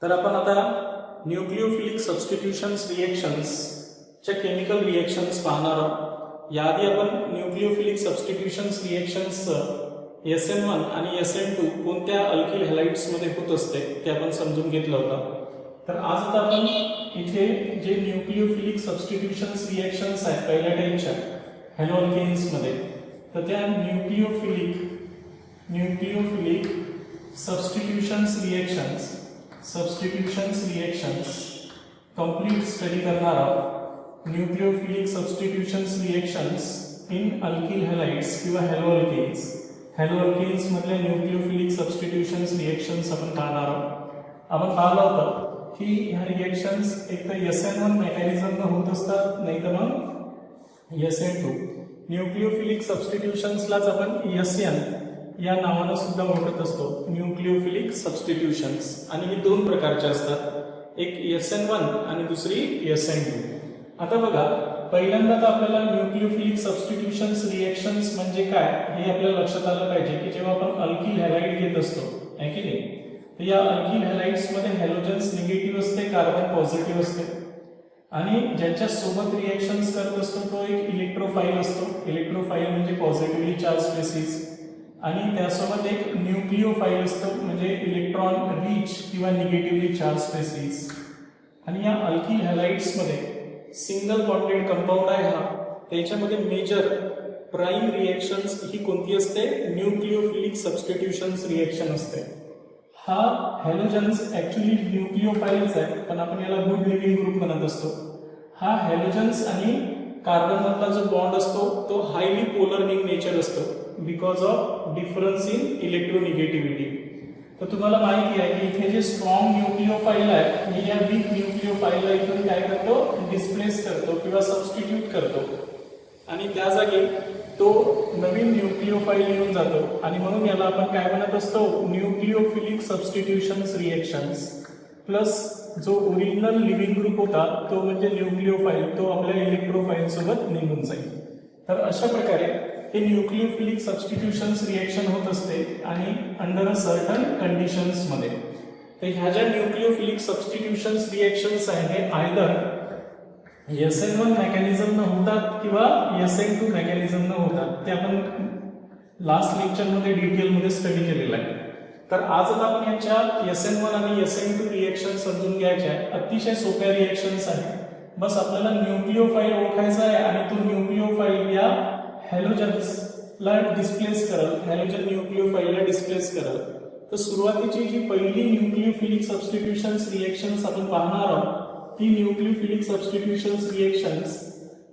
तर आपण आता न्यूक्लियोफिलिक सबस्टिट्यूशन्स रिएक्शन्स च्या केमिकल रिएक्शन्स पाहणार आहोत। याआधी आपण न्यूक्लियोफिलिक सबस्टिट्यूशन्स रिएक्शन्स SN1 आणि SN2 कोणत्या अल्किल हॅलाइड्स मध्ये होत असते ते आपण समजून घेतलं होतं। तर आज आता आपण इथे जे न्यूक्लियोफिलिक सबस्टिट्यूशन्स रिएक्शन्स आहेत पहिल्या टाइपच्या हॅलोअल्केन्स मध्ये, तर त्या nucleophilic substitutions reactions complete study करणार आहोत। Nucleophilic substitutions reactions in alkyl हॅलाइड्स किंवा हॅलोअल्केन्स मधल्या न्यूक्लियोफिलिक सबस्टिट्यूशन्स रिएक्शन्स आपण पाहणार आहोत। आपण पाहिलं होतं की ह्या रिएक्शन्स एक तर SN1 मेकॅनिझमने होत असतात, नाही तर मग SN2। न्यूक्लियोफिलिक सबस्टिट्यूशन्सलाच आपण SN या नावाने सुद्धा ओळखत असतो, न्यूक्लियोफिलिक सबस्टिट्यूशन्स। आणि हे दोन प्रकारचे असतात, एक SN1 आणि दुसरी SN2। आता बघा, पहिल्यांदा तर आपल्याला न्यूक्लियोफिलिक सबस्टिट्यूशन्स रिएक्शन्स म्हणजे काय हे आपल्याला लक्षात आलं पाहिजे की जेव्हा आपण अल्किल हॅलाइड घेत असतो, आहे की नाही, तर या अल्किल हॅलाइड्स मध्ये हॅलोजन्स निगेटिव्ह असते, कार्बन पॉझिटिव्ह असते, आणि ज्यांच्या सोबत रिएक्शन्स करत असतो तो एक इलेक्ट्रोफाइल असतो। इलेक्ट्रोफाइल म्हणजे पॉझिटिव्हली चार्ज स्पेसिस, आणि त्यासोबत एक न्यूक्लियोफाइल असतो म्हणजे इलेक्ट्रॉन रिच किंवा निगेटिव्हली चार्ज स्पेसिस। आणि या अल्किल हॅलाइड्स मध्ये सिंगल बॉन्डेड कंपाऊंड आहे हा, त्याच्यामध्ये मेजर प्राइम रिएक्शन्स ही कोणती असते, न्यूक्लियोफिलिक सबस्टिट्यूशन्स रिएक्शन असते। हा हॅलोजन्स ऍक्च्युअली न्यूक्लियोफाइल्स आहे, पण आपण याला गुड लिव्हिंग ग्रुप म्हणत असतो। हा हॅलोजन्स आणि कार्बन मधला जो बॉन्ड असतो तो हायली पोलर इन नेचर असतो because of difference in electronegativity. तर तुम्हाला माहिती आहे की इथे जे स्ट्रॉंग न्यूक्लियोफाइल आहे हे या वीक न्यूक्लियोफाइलला इथून काय करतो, डिस्प्लेस करतो किंवा सबस्टिट्यूट करतो, आणि त्या जागी तो नवीन न्यूक्लियोफाइल येऊन जातो, आणि म्हणून याला आपण काय म्हणत असतो, न्यूक्लियोफिलिक सबस्टिट्यूशन्स रिएक्शन्स। प्लस जो ओरिजिनल लिव्हिंग ग्रुप होता तो म्हणजे न्यूक्लियोफाइल, तो आपल्या इलेक्ट्रोफाइल सोबत निघून जाईल। तर अशा प्रकारे हे न्यूक्लियोफिलिक सबस्टिट्यूशन्स रिएक्शन होत असते, आणि अंडर अ सर्टन कंडिशन्स मध्ये। तर ह्या ज्या न्यूक्लियोफिलिक सबस्टिट्यूशन्स रिएक्शन्स आहेत हे आयदर SN1 मेकॅनिझमने होतात किंवा SN2 मेकॅनिझमने होतात, ते आपण लास्ट लेक्चर मध्ये डिटेल मध्ये स्टडी केलेलं आहे। तर आज आपण यांच्या SN1 आणि SN2 रिएक्शन समजून घ्यायच्या आहेत। अतिशय सोप्या रिएक्शन्स आहेत, बस आपल्याला न्यूक्लियोफाइल ओळखायचा आहे आणि तो न्यूक्लियोफाइल या हॅलोजन्सला डिस्प्लेस करल, हॅलोजन न्यूक्लियोफाइलला डिस्प्लेस करल। तर सुरुवातीची जी पहिली न्यूक्लियोफिलिक सबस्टिट्यूशन्स रिएक्शन्स आपण पाहणार आहोत ती न्यूक्लियोफिलिक सबस्टिट्यूशन्स रिएक्शन्स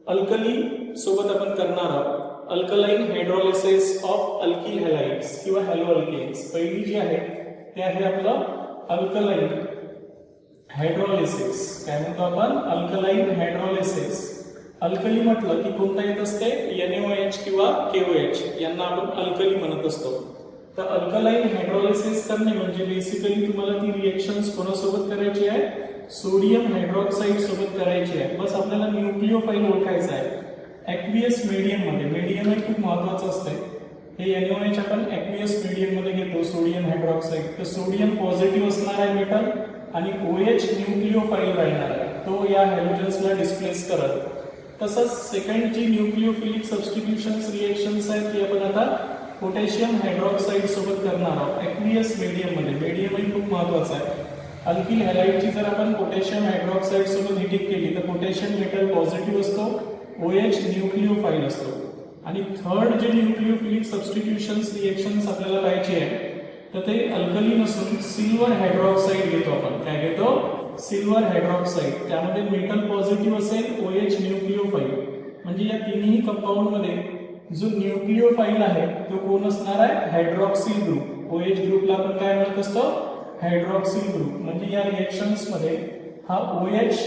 अल्कली सोबत आपण करणार आहोत। अल्कलाइन हायड्रोलिसिस ऑफ अल्किल हॅलाइड्स किंवा हॅलोअल्केन्स। पहिली जी आहे ते आहे आपलं अल्कलाइन हायड्रोलिसिस। काय म्हणतो आपण, अल्कलाइन हायड्रोलिसिस। अल्कली म्हटलं की कोणता येत असते, NaOH किंवा KOH, यांना आपण अल्कली म्हणत असतो। तर अल्कलाइन हायड्रोलिसिस करणे म्हणजे बेसिकली तुम्हाला ती रिएक्शन्स कोणासोबत करायची आहे, सोडियम हायड्रॉक्साईड सोबत करायची आहे। बस आपल्याला न्यूक्लियोफाइल ओळखायचा आहे ॲक्वियस मीडियम मध्ये। मीडियम हे खूप महत्त्वाचं असते। हे NaOH आपण ॲक्वियस मीडियम मध्ये घेतो, सोडियम हायड्रॉक्साईड। तर सोडियम पॉझिटिव्ह असणार आहे मेटल, आणि OH न्यूक्लियोफाइल राहणार आहे, तो या हॅलोजन्सला डिस्प्लेस करत। तसंच सेकंड जी न्यूक्लियोफिलिक सबस्टिट्यूशन्स रिएक्शन्स आहेत ती आपण आता पोटॅशियम हायड्रॉक्साईड सोबत करणार आहोत ॲक्वियस मीडियम मध्ये। मीडियम हे खूप महत्त्वाचं आहे। अल्किल हॅलाइडची जर आपण पोटॅशियम हायड्रॉक्साईड सोबत हिटिंग केली तर पोटॅशियम मेटल पॉझिटिव्ह असतो, OH न्यूक्लियोफाइल असतो। आणि थर्ड जे न्यूक्लियोफिलिक सबस्टिट्यूशन्स रिएक्शन्स आपल्याला पाहिजे आहे तर ते अल्कली नसून सिल्वर हायड्रॉक्साईड घेतो आपण। काय घेतो, सिल्वर हायड्रॉक्साईड। त्यामध्ये मेटल पॉझिटिव्ह असेल, OH न्यूक्लियोफाइल। म्हणजे या तिन्ही कंपाऊंड मध्ये जो न्यूक्लियोफाइल आहे तो कोण असणार आहे, हायड्रॉक्सिल ग्रुप। OH ग्रुपला आपण काय म्हणत असतो, हायड्रॉक्सिल ग्रुप। म्हणजे या रिएक्शन्स मध्ये हा OH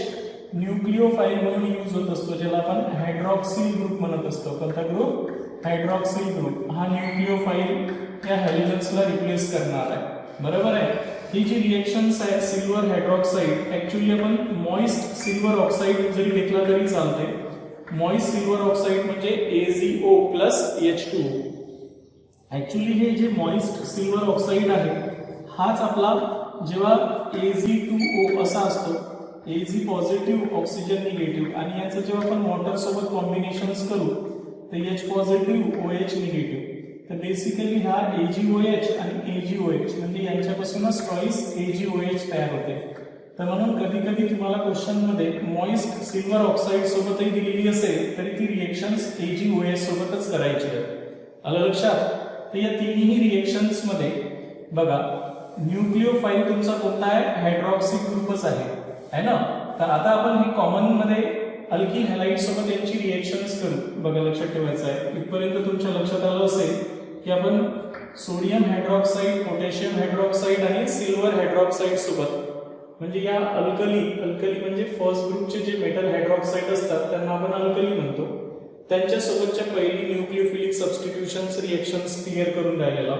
न्यूक्लियोफाइल म्हणून यूज होत असतो, ज्याला आपण हायड्रॉक्सिल ग्रुप म्हणत असतो। कोणता ग्रुप, हायड्रॉक्सिल ग्रुप। हा न्यूक्लियोफाइल या हॅलोजन्सला रिप्लेस करणार आहे, बरोबर आहे। ही जी रिएक्शन्स आहे सिल्वर हायड्रॉक्साईड, ऍक्च्युअली आपण मॉइस्ट सिल्वर ऑक्साईड जरी घेतला तरी चालते। मॉइस्ट सिल्वर ऑक्साईड म्हणजे AgO + H2O। ऍक्च्युअली हे जे मॉइस्ट सिल्वर ऑक्साईड आहे हाच आपला जेव्हा Ag2O असा असतो, Ag पॉझिटिव्ह ऑक्सिजन निगेटिव्ह, आणि याचं जेव्हा आपण वॉटर सोबत कॉम्बिनेशन्स करू तर H पॉझिटिव्ह OH निगेटिव्ह, तर बेसिकली हा AgOH आणि AgOH म्हणजे यांच्यापासूनच ट्वाइस AgOH तयार होते. तर म्हणून कधी कधी तुम्हाला क्वेश्चन मध्ये मॉइस्ट सिल्वर ऑक्साईड सोबतही दिलेली असेल तरी ती रिएक्शन्स AgOH सोबतच करायची आहे. आलं लक्षात? तर या तिन्ही रिएक्शन्स मध्ये बघा न्यूक्लिओफाईल तुमचा कोणता आहे? हायड्रॉक्सी ग्रुपच आहे ना. तर आता आपण हे कॉमन मध्ये अल्किल हॅलाइड सोबत यांची रिएक्शन्स करू. बघा लक्षात ठेवायचं आहे, इथपर्यंत तुमच्या लक्षात आलं असेल की आपण सोडियम हायड्रॉक्साईड, पोटॅशियम हायड्रॉक्साईड आणि सिल्वर हायड्रॉक्साईड सोबत, म्हणजे या अल्कली म्हणजे फर्स्ट ग्रुपचे जे मेटल हायड्रॉक्साईड असतात त्यांना आपण अल्कली म्हणतो, त्यांच्या सोबतच्या पहिली न्यूक्लिओफिलिक सबस्टिट्यूशन्स रिएक्शन्स क्लिअर करून राहिलेला.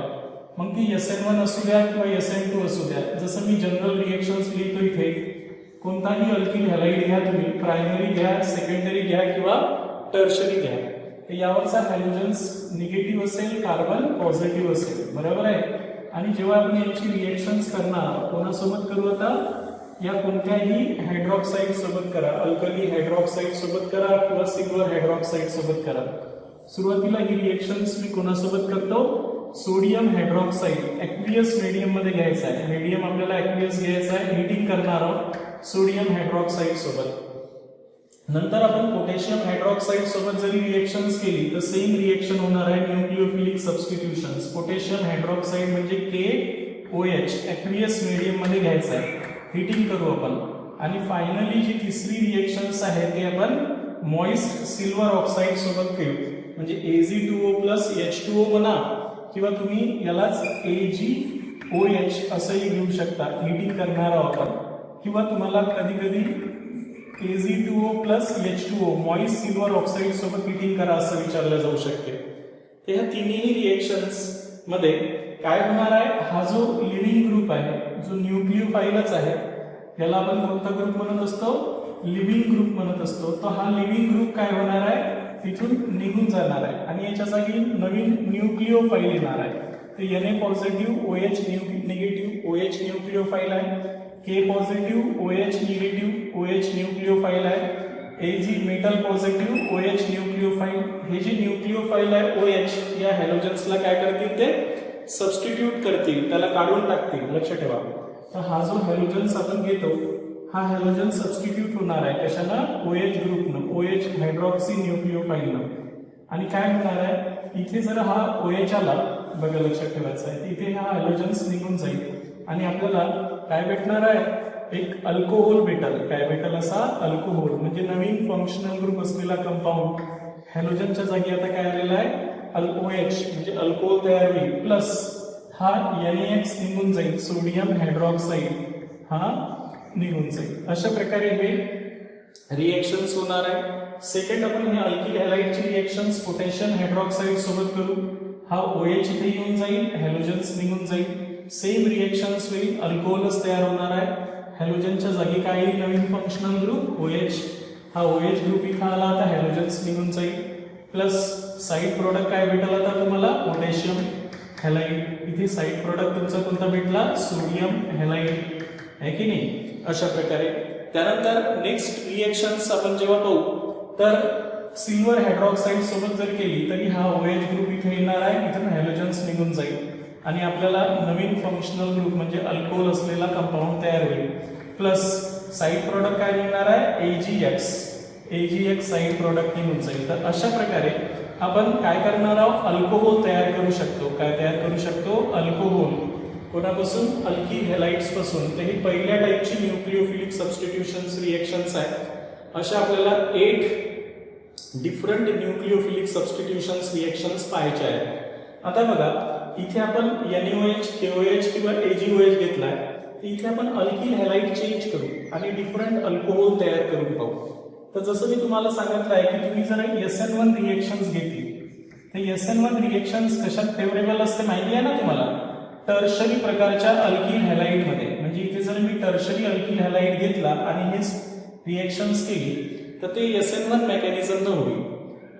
मग ती SN1 असू द्या किंवा SN2 असू द्या, जसं मी जनरल रिएक्शन्स लिहितो इथे, कोणताही अल्किल हॅलाइड घ्या तुम्ही, प्रायमरी घ्या, सेकंडरी घ्या किंवा टर्शरी घ्या, तर यावरचा हॅलोजन्स निगेटिव्ह असेल, कार्बन पॉझिटिव्ह असेल, बरोबर आहे. आणि जेव्हा आपण यांची रिएक्शन्स करणार कोणासोबत करू? आता या कोणत्याही हायड्रॉक्साईड सोबत करा, अल्कली हायड्रॉक्साईड सोबत करा किंवा सिल्वर हायड्रॉक्साईड सोबत करा. सुरुवातीला ही रिएक्शन्स मी कोणासोबत करतो? सोडियम हायड्रॉक्साईड ॲक्वियस मीडियम मध्ये घ्यायचा आहे. मीडियम आपल्याला ॲक्वियस घ्यायचा आहे, हीटिंग करणार आहोत सोडियम हायड्रॉक्साईड सोबत. नंतर आपण पोटॅशियम हायड्रॉक्साईड सोबत जरी रिएक्शन्स केली तर सेम रिएक्शन होणार आहे, न्यूक्लिओफिलिक सबस्टिट्यूशन्स. पोटॅशियम हायड्रॉक्साईड म्हणजे KOH ॲक्वियस मीडियम मध्ये घ्यायचा आहे, हीटिंग करू आपण. आणि फायनली जी तिसरी रिएक्शन्स आहे ते आपण मॉइस्ट सिल्वर ऑक्साईड सोबत करू, म्हणजे Ag2O H2O म्हणा किंवा तुम्ही यालाच AgOH असंही घेऊ शकता, हीटिंग करणार आहोत आपण. किंवा तुम्हाला कधी कधी Ag2O H2O moist silver oxide सोबत हीटिंग करा असं विचारलं जाऊ शकते. तर ह्या तिन्ही रिएक्शन्स मध्ये काय होणार आहे? हा जो लिव्हिंग ग्रुप आहे, जो न्यूक्लिओफाईलच आहे, याला आपण कोणता ग्रुप म्हणत असतो? लिव्हिंग ग्रुप म्हणत असतो. तो हा लिव्हिंग ग्रुप काय होणार आहे? तिथून निघून जाणार आहे आणि याच्या जागी नवीन न्यूक्लिओफाईल येणार आहे. तर Na positive OH negative OH nucleophile आहे, K positive OH negative OH nucleophile आहे, Ag metal positive OH nucleophile. हे जे न्यूक्लिओफाईल आहे OH या हॅलोजन्सला काय करतील? ते सबस्टिट्यूट करतील, त्याला काढून टाकतील. लक्ष ठेवा. तर हा जो हॅलोजन्स आपण घेतो हा हॅलोजन सबस्टिट्यूट होणार आहे कशाला? OH ग्रुपनं, OH हायड्रॉक्सी न्यूक्लिओफाईलनं. आणि काय होणार आहे? इथे जर हा OH आला, बघा लक्षात ठेवायचं आहे, इथे हा हॅलोजन्स निघून जाईल आणि आपल्याला काय भेटणार आहे? एक अल्कोहोल भेटल. काय भेटल? असा अल्कोहोल, म्हणजे नवीन फंक्शनल ग्रुप असलेला कंपाऊंड. हॅलोजनच्या जागी आता काय आलेला आहे? OH म्हणजे अल्कोहोल तयार होईल, प्लस हा NaX निघून जाईल, सोडियम हायड्रॉक्साईड हा निघून जाईल. अशा प्रकारे हे रिएक्शन्स होणार आहे. सेकंड आपण हे अल्किल हॅलाइडची रिएक्शन्स पोटॅशियम हायड्रॉक्साईड सोबत करू. हा OH इथे येऊन जाईल, हॅलोजन्स निघून जाईल, सेम रिएक्शन्स होईल, अल्कोहोलच तयार होणार आहे. हॅलोजनच्या जागी काय येईल? नवीन फंक्शनल ग्रुप OH. हा OH ग्रुप इथे आला, आता हॅलोजन्स निघून जाईल, प्लस साइड प्रोडक्ट काय भेटला आता तुम्हाला? Potassium halide. इथे साइड प्रोडक्ट तुमचा कोणता भेटला? सोडियम हॅलाइड, आहे की नाही? अशा प्रकारे त्यानंतर नेक्स्ट रिएक्शन्स आपण जेव्हा पाहू तर सिल्वर हायड्रॉक्साईड सोबत जर केली तरी हा OH ग्रुप इथे येणार आहे, इथून हॅलोजन्स निघून जाईल आणि आपल्याला नवीन फंक्शनल ग्रुप म्हणजे अल्कोहोल असलेला कंपाऊंड तयार होईल, प्लस साइड प्रोडक्ट काय निघणार आहे? AgX साइड प्रोडक्ट निघून जाईल. तर अशा प्रकारे आपण काय करणार आहोत? अल्कोहोल तयार करू शकतो. काय तयार करू शकतो? अल्कोहोल. कोणापासून? अल्किल हॅलाइड्स पासून. तर ही पहिल्या टाइपची न्यूक्लिओफिलिक सबस्टिट्यूशन्स रिएक्शन्स आहेत. अशा आपल्याला 8 डिफरंट न्यूक्लिओफिलिक सबस्टिट्यूशन्स रिएक्शन्स पाहायचे आहेत. आता बघा इथे आपण NaOH, KOH किंवा AgOH घेतलाय, तर इथे आपण अल्किल हॅलाइड चेंज करू आणि डिफरंट अल्कोहोल तयार करून पाहू. तर जसं मी तुम्हाला सांगितलं आहे की तुम्ही जर SN1 रिएक्शन्स घेतली तर SN1 रिएक्शन्स कशात फेवरेबल असते माहिती आहे ना तुम्हाला? टर्शरी प्रकारच्या अल्किल हॅलाइड मध्ये. म्हणजे इथे जर मी टर्शरी अल्किल हॅलाइड घेतला आणि हे रिएक्शन्स केली तर ते SN1 मेकॅनिझम न होईल.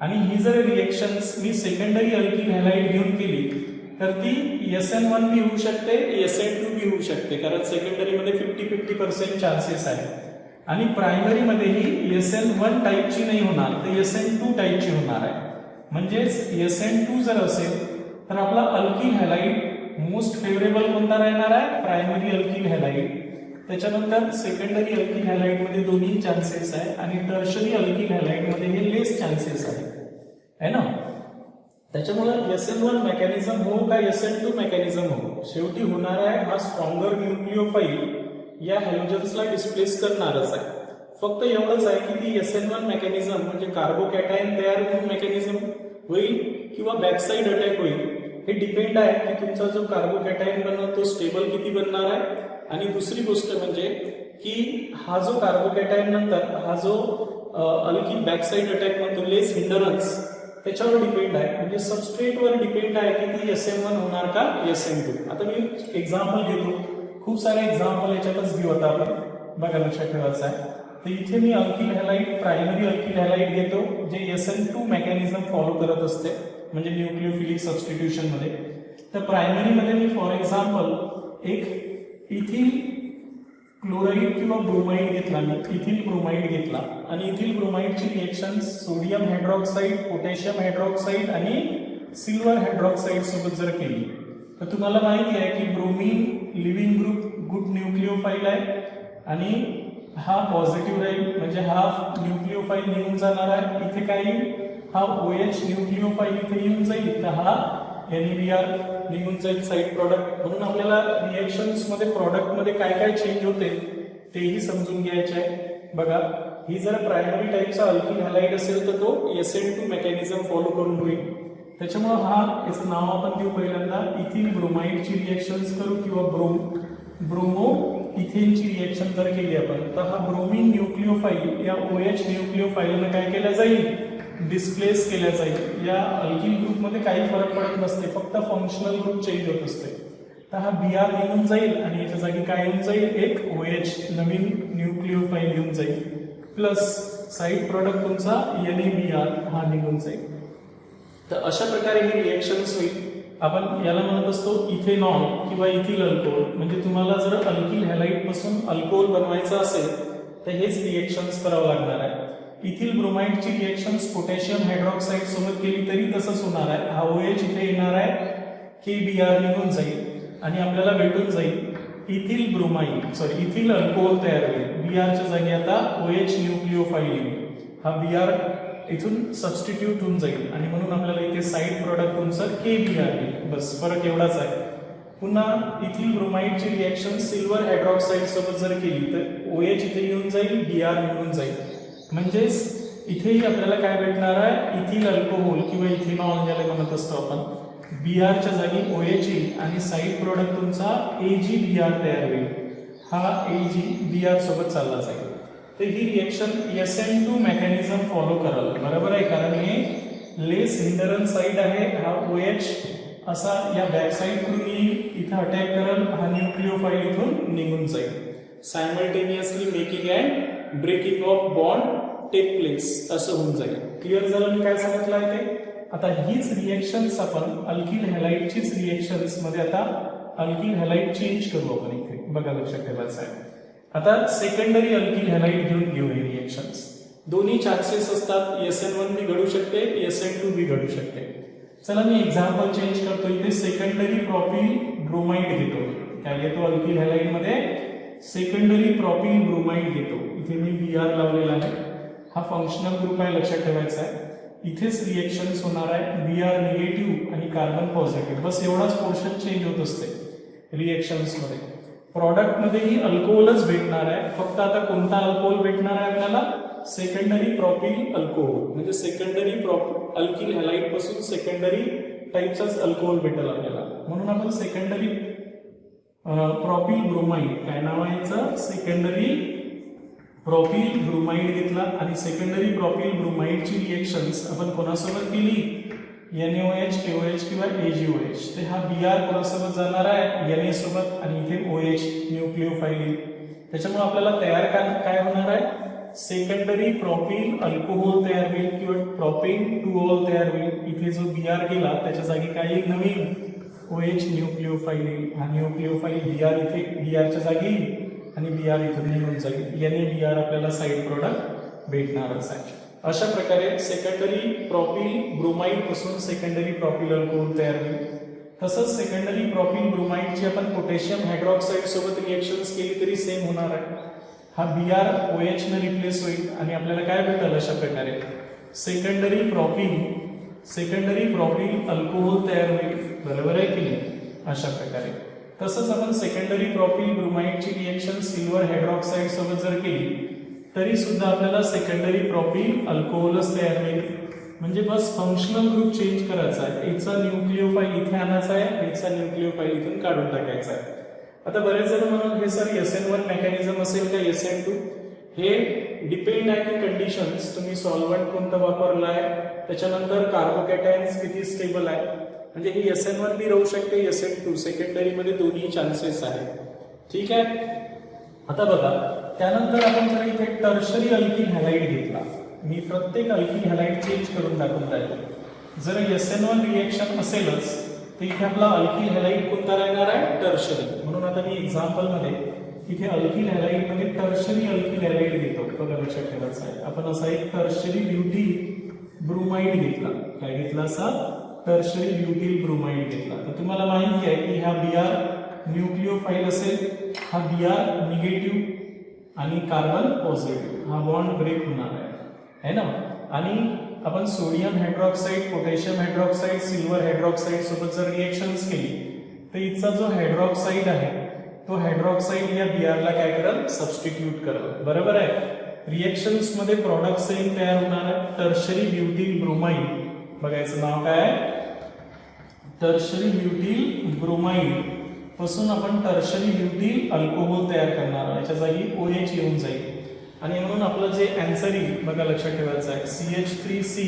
आणि ही जर रिएक्शन्स मी सेकंडरी अल्किल हॅलाइड घेऊन केली तर ती SN1 बी होऊ शकते, SN2 बी होऊ शकते, कारण सेकंडरीमध्ये 50-50% चान्सेस आहे. आणि प्रायमरीमध्येही SN1 टाईपची नाही होणार, तर SN2 टाईपची होणार आहे. म्हणजेच SN2 जर असेल तर आपला अल्किल हॅलाइड मोस्ट फेवरेबल कोणता राहणार आहे? Primary alkyl halide. त्याच्यानंतर सेकंडरी अल्किल हॅलाइड मध्ये दोन्ही चान्सेस आहे आणि टर्शरी अल्किल हॅलाइड मध्ये हे लेस चान्सेस आहे ना. त्याच्यामुळे SN1 मेकॅनिझम हो का SN2 मेकॅनिझम हो, शेवटी होणार आहे हा स्ट्रॉंगर न्यूक्लिओफाईल या हॅलोजन्सला डिस्प्लेस करणारच आहे. फक्त एवढंच आहे की ती SN1 मेकॅनिझम म्हणजे कार्बोकॅटायन तयार होऊन मेकॅनिझम होईल किंवा बॅकसाइड अटॅक होईल, हे डिपेंड आहे की तुमचा जो कार्बोकॅटायन बनतो तो स्टेबल किती बनणार आहे. आणि दुसरी गोष्ट म्हणजे की हा जो कार्बोकॅटायन नंतर हा जो अल्किल बॅकसाइड अटॅक म्हणतो लेस हिंडरन्स, त्याच्यावर डिपेंड आहे. म्हणजे सबस्ट्रेटवर डिपेंड आहे की ती SN1 होणार का SN2. आता मी एक्झाम्पल घेतो, खूप सारे एक्झाम्पल याच्यातच घेऊ आता आपण, बघा लक्षात ठेवायचं आहे. तर इथे मी alkyl halide primary alkyl halide घेतो जे SN2 मेकॅनिझम फॉलो करत असते, म्हणजे न्यूक्लिओफिलिक सबस्टिट्यूशन मध्ये. तर प्रायमरीमध्ये मी फॉर एक्झाम्पल एक इथिल क्लोराईड किंवा ब्रोमाइड घेतला, मी इथिल ब्रोमाइड घेतला आणि इथिल ब्रोमाइडची reaction sodium hydroxide, potassium hydroxide आणि सिल्वर हायड्रॉक्साईड सोबत जर केली तर तुम्हाला माहिती आहे की bromine leaving group good nucleophile आहे आणि हा पॉझिटिव्ह राहील, म्हणजे हा न्यूक्लिओफाईल निघून जाणार आहे. इथे काही हा OH न्यूक्लिओफाईल इथे येऊन जाईल, तर हा NABR निघून जाईल साईड प्रॉडक्ट. म्हणून आपल्याला रिएक्शन्स मध्ये प्रॉडक्ट मध्ये काय काय चेंज होते तेही समजून घ्यायचे आहे. बघा, ही जर प्रायमरी टाईपचा अल्किल हॅलाइड असेल तर तो SN2 मेकॅनिझम फॉलो करून होईल. त्याच्यामुळे हा याचं नाव आपण देऊ पहिल्यांदा इथिल ब्रोमाइडची रिएक्शन्स करू किंवा ब्रोमो इथेनची रिएक्शन जर केली आपण, तर हा ब्रोमीन न्यूक्लिओफाईल या OH न्यूक्लिओफाईलने काय केलं जाईल? डिस्प्लेस केल्या जाईल. या अल्किल ग्रुपमध्ये काही फरक पडत नसते, फक्त फंक्शनल ग्रुप चेंज होत असते. तर हा Br निघून जाईल आणि याच्या जागी काय येऊन जाईल? एक OH नवीन न्यूक्लिओफाईल येऊन जाईल, प्लस साईड प्रॉडक्ट तुमचा NABR हा निघून जाईल. तर अशा प्रकारे ही रिएक्शन्स होईल. आपण याला म्हणत असतो इथेनॉल किंवा इथिल अल्कोहोल. म्हणजे तुम्हाला जर अल्किल हॅलाइड पासून अल्कोहोल बनवायचं असेल तर हेच रिएक्शन्स करावं लागणार आहे. इथिल ब्रोमाइडची रिएक्शन्स पोटॅशियम हायड्रॉक्साईड सोबत केली तरी तसंच होणार आहे. हा OH इथे येणार आहे, KBr निघून जाईल आणि आपल्याला भेटून जाईल इथिल इथिल अल्कोहोल तयार होईल. Br च्या जागी आता OH न्यूक्लिओफाईल येईल. हा Br इथून सबस्टिट्यूट होऊन जाईल आणि म्हणून आपल्याला इथे साईड प्रॉडक्ट तुमचं KBr येईल. बस फरक एवढाच आहे. पुन्हा इथिल ब्रोमाइडची रिएक्शन सिल्वर हायड्रॉक्साईड सोबत जर केली तर OH इथे येऊन जाईल, Br निघून जाईल. म्हणजेच इथेही आपल्याला काय भेटणार आहे? इथिल अल्कोहोल किंवा इथेनॉल ज्याला म्हणत असतो आपण. Br च्या जागी OH येईल आणि साईड प्रोडक्ट तुमचा AgBr तयार होईल. हा AgBr सोबत चालला जाईल. तर ही रिएक्शन SN2 मेकॅनिझम फॉलो कराल, बरोबर आहे, कारण हे लेस हिंडरन्स साईड आहे. हा OH असा या बॅक साईड कडून येईल, इथं अटॅक करल, हा न्यूक्लिओफाईल इथून निघून जाईल. Simultaneously making and breaking of bond take place असं होऊन जाईल. क्लिअर झालं मी काय सांगितलं आहे ते? आता हीच रिएक्शन्स आपण अल्किल हॅलाइडचीच रिएक्शन्स मध्ये आता अल्किल हॅलाइड चेंज करू आपण इथे, बघा लक्षात ठेवायचं आहे. आता सेकंडरी अल्किल हॅलाइड घेऊ ही रिएक्शन्स. दोन्ही चान्सेस असतात, SN1 बी घडू शकते, SN2 बी घडू शकते. चला मी एक्झाम्पल चेंज करतो. इथे सेकंडरी प्रॉपिल ब्रोमाइड घेतो. काय घेतो? अल्किल हॅलाइड मध्ये सेकंडरी प्रॉपिल ब्रोमाइड घेतो. इथे मी Br लावलेला आहे. हा फंक्शनल ग्रुप आहे, लक्षात ठेवायचा आहे. इथेच रिएक्शन्स होणार आहे, Br निगेटिव्ह आणि कार्बन पॉझिटिव्ह. बस एवढाच पोर्शन चेंज होत असते रिएक्शन्स मध्ये. प्रॉडक्ट मध्येही अल्कोहोलच भेटणार आहे, फक्त आता कोणता अल्कोहोल भेटणार आहे आपल्याला? Secondary propyl alcohol. म्हणजे सेकंडरी अल्किल हॅलाइड पासून सेकंडरी टाईपचाच अल्कोहोल भेटेल आपल्याला. म्हणून आपण सेकंडरी प्रॉपिल ब्रोमाइड, काय नाव आहे याचं? सेकंडरी प्रॉपिल ब्रोमाइड घेतला आणि सेकंडरी प्रॉपिल ब्रोमाइडची रिएक्शन्स आपण कोणासोबत केली? NaOH, KOH किंवा AgOH. तर हा Br कोणासोबत जाणार आहे? Na सोबत आणि इथे OH न्यूक्लिओफाईल. त्याच्यामुळे आपल्याला तयार काय होणार आहे? सेकंडरी प्रॉपिल अल्कोहोल तयार होईल किंवा प्रॉपेन 2ऑल तयार होईल. इथे जो Br गेला त्याच्या जागी काही नवीन OH न्यूक्लिओफाईल येईल. हा न्यूक्लिओफाईल Br इथे Brच्या जागी येईल आणि Br इथून निघून जाईल. NaBr आपल्याला साईड प्रोडक्ट भेटणारच आहे. अशा प्रकारे सेकंडरी प्रॉपिल ब्रोमाइड पासून सेकंडरी प्रॉपिल अल्कोहोल तयार होईल. तसंच सेकंडरी प्रॉपिल ब्रोमाइडची आपण पोटॅशियम हायड्रॉक्साईड सोबत रिएक्शन्स केली तरी सेम होणार आहे. हा Br OH ने रिप्लेस होईल आणि आपल्याला काय भेटेल अशा प्रकारे सेकंडरी प्रॉपिल अल्कोहोल तयार होईल. बरोबर आहे की नाही? अशा प्रकारे. तसंच आपण सेकंडरी प्रॉपिल ब्रोमाइडची रिएक्शन सिल्वर हायड्रॉक्साईड सोबत जर केली तरी सुद्धा आपल्याला सेकंडरी प्रॉपिल अल्कोहोलच तयार होईल. म्हणजे बस फंक्शनल ग्रुप चेंज करायचा आहे. याचा न्यूक्लिओफाईल इथे आणायचा आहे, याचा न्यूक्लिओफाईल इथून काढून टाकायचा आहे. आता बरेच जण म्हणून हे सर SN1 मेकॅनिझम असेल का SN2? हे डिपेंड आहे की कंडिशन्स, तुम्ही सॉल्व्हंट कोणतं वापरलाय, त्याच्यानंतर कार्बोकॅटायन्स किती स्टेबल आहे. म्हणजे ही SN1 बी राहू शकते, SN2 सेकंडरी मध्ये दोन्ही चान्सेस आहेत. ठीक आहे. आता बघा, त्यानंतर आपण जर इथे टर्शरी अल्किल हॅलाइड घेतला, मी प्रत्येक अल्किल हॅलाइड चेंज करून दाखवत आहे. जर SN1 रिएक्शन असेलच तर इथे आपला अल्किल हॅलाइड कोणता राहणार आहे? टर्शरी. म्हणून आता मी एक्झाम्पल मध्ये इथे अल्किल हॅलाइड मध्ये टर्शरी अल्किल हॅलाइड घेतो. बघा, लक्षात ठेवायचं आहे. आपण असा एक टर्शरी ब्युटिल ब्रोमाइड घेतला. काय घेतला? असा टर्शरी ब्युटिल ब्रोमाइड घेतला. तर तुम्हाला माहिती आहे की हा Br न्यूक्लिओफाईल असेल, हा Br निगेटिव्ह आणि कार्बन पॉझिटिव्ह, हा बॉन्ड ब्रेक होणार आहे ना. आणि आपण sodium hydroxide, potassium hydroxide, silver hydroxide सोबत जर रिएक्शन्स केली तर इथचा जो हायड्रॉक्साईड आहे तो हायड्रॉक्साईड या Br ला काय करेल? सबस्टिट्यूट करेल. बरोबर आहे. रिएक्शन्स मध्ये प्रॉडक्ट सेम तयार होणार आहे. टर्शरी ब्युटिल ब्रोमाइड, बघायचं नाव काय आहे? टर्शरी ब्युटिल ब्रोमाइड पासून आपण टर्शरी ब्युटिल अल्कोहोल तयार करणार आहोत. याच्या जागी OH येऊन जाईल आणि म्हणून आपलं जे आन्सर येईल, बघा लक्षात ठेवायचं आहे, CH3C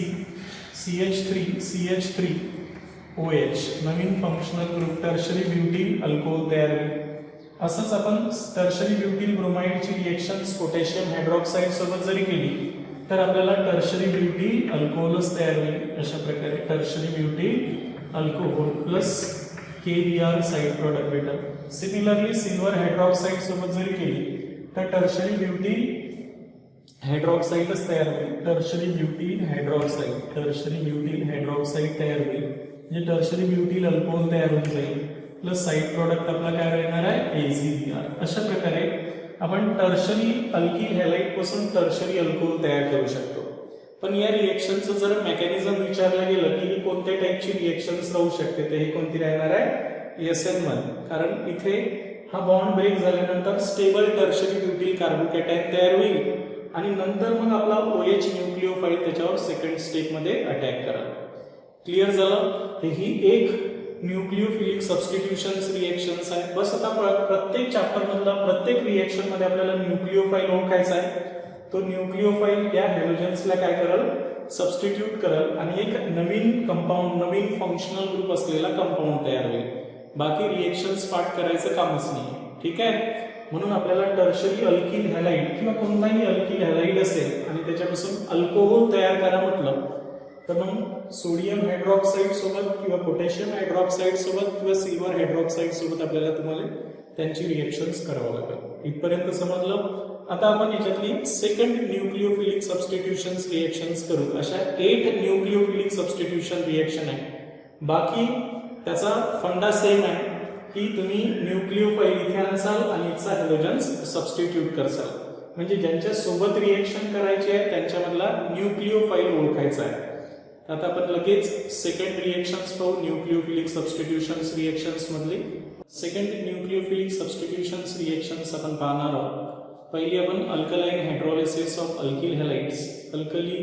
CH3OH नवीन functional group tertiary butyl alcohol तयार होईल. असंच आपण टर्शरी ब्युटिल ब्रोमाइडची रिएक्शन्स पोटॅशियम हायड्रॉक्साईड सोबत जरी केली तर आपल्याला टर्शरी ब्युटिल अल्कोहोलच तयार होईल. अशा प्रकारे tertiary butyl alcohol plus KBr side product भेटेल. सिमिलरली सिल्वर हायड्रॉक्साईड सोबत जरी केली तर टर्शरी ब्युटिल हायड्रॉक्साईडच तयार होईल. टर्शरी ब्युटिल हायड्रॉक्साईड तयार होईल. म्हणजे टर्शरी ब्युटिल अल्कोहोल तयार होऊन जाईल. प्लस साइड प्रोडक्ट आपला काय राहणार आहे? AgBr. अशा प्रकारे आपण टर्शरी अल्किल हॅलाइड पासून टर्शरी अल्कोहोल तयार करू शकतो. पण या रिएक्शनचं जर मेकॅनिझम विचारलं गेलं की कोणत्या टाईपची रिएक्शन्स राहू शकते, तर हे कोणती राहणार आहे? SN1. कारण इथे हा बॉन्ड ब्रेक झाल्यानंतर स्टेबल टर्शरी ब्युटिल कार्बोकॅटायन तयार होईल आणि नंतर मग आपला OH न्यूक्लिओफाईल त्याच्यावर सेकंड स्टेप मध्ये अटॅक करा. क्लिअर झालं? ही एक न्यूक्लिओफिलिक सबस्टिट्यूशन्स रिएक्शन्स आहे. बस आता प्रत्येक चॅप्टर मधला प्रत्येक रिएक्शन मध्ये आपल्याला न्यूक्लिओफाईल ओळखायचा आहे. तो न्यूक्लिओफाईल या हॅलोजन्सला काय करेल? सबस्टिट्यूट करेल आणि एक नवीन कंपाऊंड, नवीन फंक्शनल ग्रुप असलेला कंपाऊंड तयार होईल. बाकी रिएक्शन्स पार्ट करायचं कामच नाही. ठीक आहे. म्हणून आपल्याला टर्शरी अल्किल हॅलाइड किंवा कोणताही अल्किल हॅलाइड असेल आणि त्याच्यापासून अल्कोहोल तयार करा म्हटलं तर मग सोडियम हायड्रॉक्साईड सोबत किंवा पोटॅशियम हायड्रॉक्साईड सोबत किंवा सिल्वर हायड्रॉक्साईड सोबत आपल्याला तुम्हाला त्यांची रिएक्शन्स करावं लागेल. इथपर्यंत समजलं? आता आपण याच्यातली सेकंड न्यूक्लिओफिलिक सबस्टिट्यूशन्स रिएक्शन्स करू. अशा 8 न्यूक्लिओफिलिक सबस्टिट्यूशन रिएक्शन आहे. बाकी त्याचा फंडा सेम आहे की तुम्ही न्यूक्लिओफाईल इथे आणसाल आणि याचा हॅलोजन्स सबस्टिट्यूट करसाल. म्हणजे ज्यांच्या सोबत रिएक्शन करायची आहे त्यांच्यामधला न्यूक्लिओफाईल ओळखायचा आहे. आता आपण लगेच सेकंड रिएक्शन्स पाहू. न्यूक्लिओफिलिक सबस्टिट्यूशन्स रिएक्शन्स मधली सेकंड न्यूक्लिओफिलिक सबस्टिट्यूशन्स रिएक्शन्स आपण पाहणार आहोत. पहिली आपण alkaline hydrolysis of alkyl halides. Alkali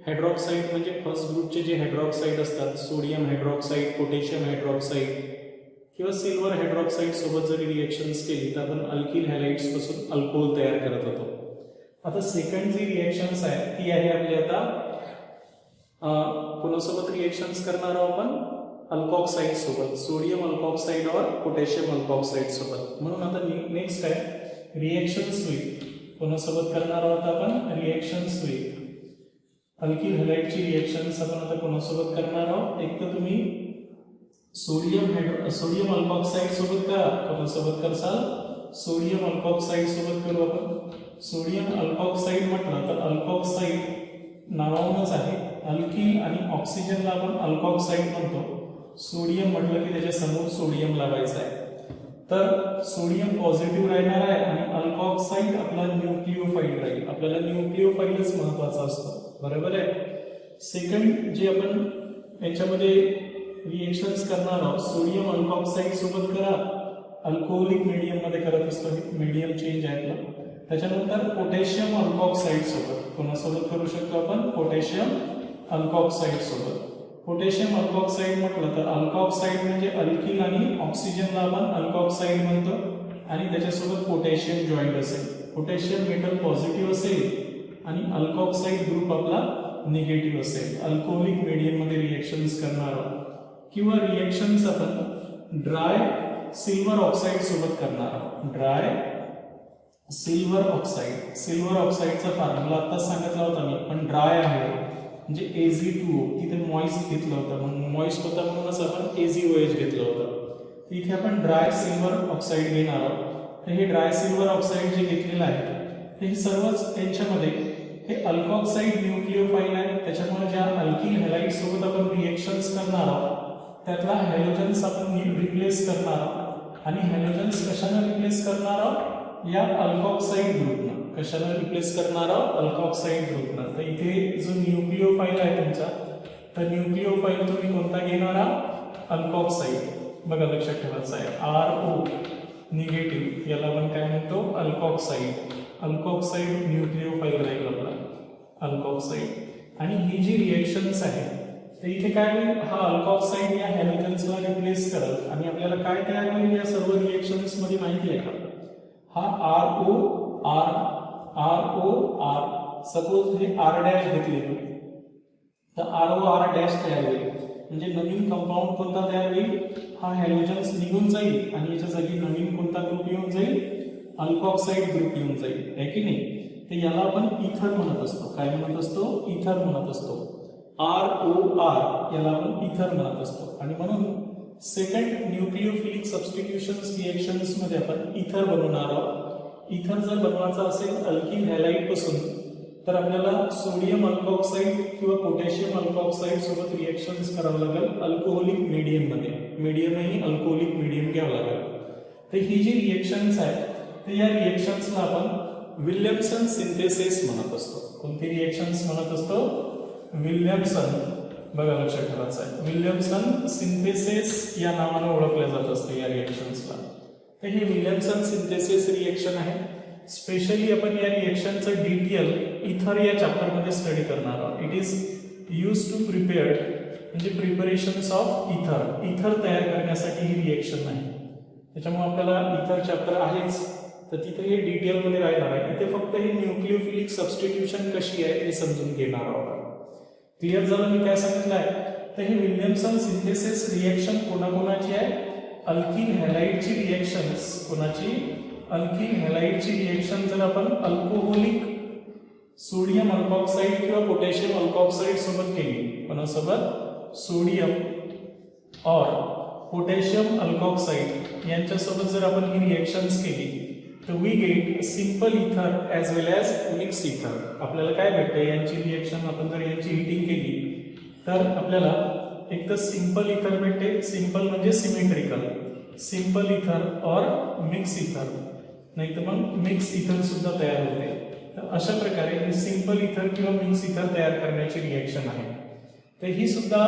hydroxide म्हणजे फर्स्ट ग्रुपचे जे हायड्रॉक्साईड असतात, सोडियम हायड्रॉक्साईड, पोटॅशियम हायड्रॉक्साईड किंवा सिल्वर हायड्रॉक्साईड सोबत जरी रिएक्शन्स केली तर आपण अल्किल हॅलाइड्स पासून अल्कोहोल तयार करत होतो. आता सेकंड जी रिएक्शन्स आहे ती आहे आपली आता कोणासोबत रिएक्शन्स करणार आहोत आपण? अल्कॉक्साईड सोबत, सोडियम अल्कॉक्साईड और पोटॅशियम अल्कॉक्साईड सोबत. म्हणून आता नेक्स्ट आहे रिएक्शन्स विथ कोणासोबत करणार आहोत आपण? रिएक्शन्स विथ अल्किल हॅलाइडची रिएक्शन्स आपण आता कोणासोबत करणार आहोत? एक तर तुम्ही सोडियम अल्पॉक्साईड सोबत करा, कोणासोबत करसाल? सोडियम अल्पॉक्साईड सोबत करू आपण. सोडियम अल्पॉक्साईड म्हटलं तर अल्पॉक्साईड नावावरूनच आहे. अल्किल आणि ऑक्सिजनला आपण अल्कॉक्साईड म्हणतो. सोडियम म्हटलं की त्याच्या समोर सोडियम लावायचं आहे. तर सोडियम पॉझिटिव्ह राहणार आहे आणि अल्कॉक्साईड आपला न्यूक्लिओफाइल राहील. आपल्याला न्यूक्लिओफाइलच महत्वाचा असतो, बरोबर आहे. सेकंड जे आपण याच्यामध्ये रिएक्शन्स करणार आहोत, सोडियम अल्कॉक्साईड सोबत करा, अल्कोहोलिक मीडियम मध्ये करत असतो, मीडियम चेंज आहे आपलं. त्याच्यानंतर पोटॅशियम अल्कॉक्साईड सोबत, कोणासोबत करू शकतो आपण? पोटॅशियम अल्कॉक्साईड सोबत. पोटॅशियम अल्कॉक्साईड म्हटलं तर अल्कॉक्साईड म्हणजे अल्किल आणि ऑक्सिजनला आपण अल्कॉक्साईड म्हणतो आणि त्याच्यासोबत पोटॅशियम जॉईंट असेल. पोटॅशियम मेटल पॉझिटिव्ह असेल आणि अल्कॉक्साईड ग्रुप आपला निगेटिव्ह असेल. अल्कोहोलिक मीडियम मध्ये रिएक्शन्स करणार आहोत. किंवा रिएक्शन्स आपण ड्राय सिल्वर ऑक्साईड सोबत करणार आहोत. Dry silver oxide. सिल्वर ऑक्साईडचा फॉर्म्युला आता सांगितला होता मी, पण ड्राय आहे म्हणजे Ag2O. तिथे मॉइस्ट घेतलं होतं, मग मॉइस्ट होता म्हणूनच आपण AgOH घेतलं होतं. इथे आपण ड्राय सिल्वर ऑक्साईड घेणार आहोत. तर हे ड्राय सिल्वर ऑक्साईड जे घेतलेलं आहे ते हे सर्वच यांच्यामध्ये हे अल्कॉक्साईड न्यूक्लिओफाइल आहे. त्याच्यामुळे ज्या अल्किल हॅलाइड सोबत आपण रिएक्शन्स करणार आहोत त्यातला हॅलोजन्स आपण रिप्लेस करणार आहोत. आणि हॅलोजन्स कशाने रिप्लेस करणार आहोत? या अल्कॉक्साईड ग्रुपनं. कशाने रिप्लेस करणार आहोत? अल्कॉक्साईड ग्रुपनं. तर इथे जो न्यूक्लिओफाइल आहे तुमचा, तर न्यूक्लिओफाइल तुम्ही कोणता घेणार आहात? अल्कॉक्साईड. बघा लक्षात ठेवायचं आहे, RO निगेटिव्ह, याला आपण काय म्हणतो? अल्कॉक्साईड. अल्कॉक्साईड न्यूक्लिओफाइल राहील आपला, अल्कॉक्साईड. आणि ही जी रिएक्शन्स आहे तर इथे काय होईल? हा अल्कॉक्साईड या हॅलोजन्सला रिप्लेस करेल आणि आपल्याला काय तयार होईल या सर्व रिएक्शन्स मध्ये माहिती आहे का? हा ROR. सपोज हे R डॅश घेतले तर ROR डॅश तयार होईल. म्हणजे नवीन कंपाऊंड कोणता तयार होईल? हा हॅलोजन्स निघून जाईल आणि याच्या जागी नवीन कोणता ग्रुप येऊन जाईल? अल्कॉक्साईड ग्रुप येऊन जाईल, आहे की नाही? तर याला आपण इथर म्हणत असतो. काय म्हणत असतो? इथर म्हणत असतो. ROR याला आपण इथर म्हणत असतो. आणि म्हणून सेकंड न्यूक्लिओफिलिक सबस्टिट्यूशन्स रिएक्शन्स मध्ये आपण इथर बनवणार आहोत. इथर जर बनवायचा असेल अल्किल हॅलाइड पासून तर आपल्याला सोडियम अल्कॉक्साईड किंवा पोटॅशियम अल्कॉक्साईड सोबत रिएक्शन्स करावं लागेल अल्कोहोलिक मीडियम मध्ये. मीडियमही अल्कोहोलिक मीडियम घ्यावं लागेल. तर ही जी रिएक्शन्स आहे तर या रिएक्शन्सला आपण विल्यमसन सिंथेसिस म्हणत असतो. कोणती रिएक्शन्स म्हणत असतो? विल्यमसन. बघा लक्षात ठेवायचं आहे, विल्यमसन सिंथेसिस या नावाने ओळखल्या जात असते या रिएक्शन्सला. तर हे विल्यमसन सिंथेसिस रिएक्शन आहे. स्पेशली आपण या रिएक्शनचं डिटेल इथर या चॅप्टर मध्ये स्टडी करणार आहोत. It is use to prepare म्हणजे प्रिपरेशन्स ऑफ इथर. इथर तयार करण्यासाठी ही रिएक्शन आहे. त्याच्यामुळे आपल्याला इथर चॅप्टर आहेच, तर तिथे हे डिटेल मध्ये राहणार आहे. इथे फक्त हे न्यूक्लिओफिलिक सबस्टिट्यूशन कशी आहे हे समजून घेणार आहोत. क्लिअर झालं मी काय सांगितलं आहे? तर हे विल्यमसन सिंथेसिस रिएक्शन कोणाकोणाची आहे? अल्किल हॅलाइडची रिएक्शन्स. कोणाची? अल्किल हॅलाइडची रिएक्शन जर आपण अल्कोहोलिक सोडियम अल्कॉक्साईड किंवा पोटॅशियम अल्कॉक्साईड सोबत केली, कोणासोबत? सोडियम और पोटॅशियम अल्कॉक्साईड यांच्यासोबत जर आपण ही रिएक्शन्स केली तर वी गेट सिंपल इथर ॲज वेल ॲज मिक्स इथर. आपल्याला काय भेटतं? यांची रिएक्शन आपण जर यांची हिटिंग केली तर आपल्याला एक तर सिंपल इथर भेटते. सिंपल म्हणजे सिमेट्रिकल. सिंपल इथर और मिक्स इथर, नाही तर मग मिक्स इथर सुद्धा तयार होते. तर अशा प्रकारे ही सिंपल इथर किंवा मिक्स इथर तयार करण्याची रिएक्शन आहे. तर ही सुद्धा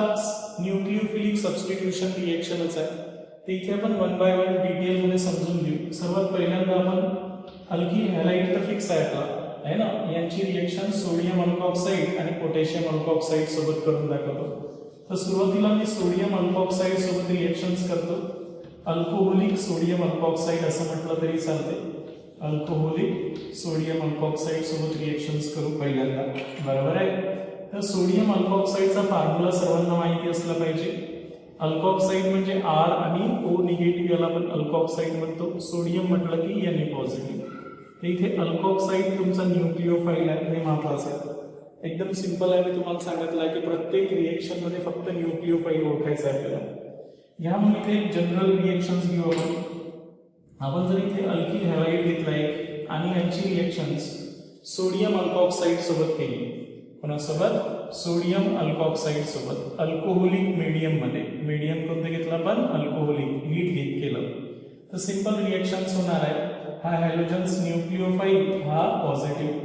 न्यूक्लिओफिलिक सबस्टिट्यूशन रिएक्शनच आहे. तर इथे आपण वन बाय वन डिटेल मध्ये समजून घेऊ. सर्वात पहिल्यांदा आपण अल्किल हॅलाइड तर फिक्स आहे आपला, आहे ना? यांची रिएक्शन सोडियम अल्कॉक्साईड आणि पोटॅशियम अल्कॉक्साईड सोबत करून दाखवतो. तर सुरुवातीला मी सोडियम अल्कॉक्साईड सोबत रिएक्शन्स करतो. अल्कोहोलिक सोडियम अल्कॉक्साईड असं म्हटलं तरी चालते. अल्कोहोलिक सोडियम अल्कॉक्साईड सोबत रिएक्शन्स करू पहिल्यांदा, बरोबर आहे? तर सोडियम अल्कॉक्साईडचा फॉर्म्युला सर्वांना माहिती असला पाहिजे. अल्कॉक्साईड म्हणजे R आणि O निगेटिव्ह, याला आपण अल्कॉक्साईड म्हणतो. सोडियम म्हटलं की Na पॉझिटिव्ह. तर इथे अल्कॉक्साईड तुमचा न्यूक्लिओफाइल आहे, हे महत्वाचं आहे. एकदम सिंपल आहे. मी तुम्हाला सांगितलं आहे की प्रत्येक रिएक्शन मध्ये फक्त न्यूक्लिओफाइल ओळखायचं आहे आपल्याला. ह्यामुळे इथे जनरल रिएक्शन्स घेऊ आपण जर इथे अल्किल हॅलाइड घेतलाय आणि यांची रिएक्शन्स सोडियम अल्कॉक्साइड सोबत केली, कोणासोबत? सोडियम अल्कॉक्साइड सोबत अल्कोहोलिक मीडियम मध्ये. मीडियम कोणतं घेतलं आपण? अल्कोहोलिक. हीट केलं तर सिंपल रिएक्शन्स होणार आहे. हा हॅलोजन्स न्यूक्लिओफाइल हा पॉझिटिव्ह,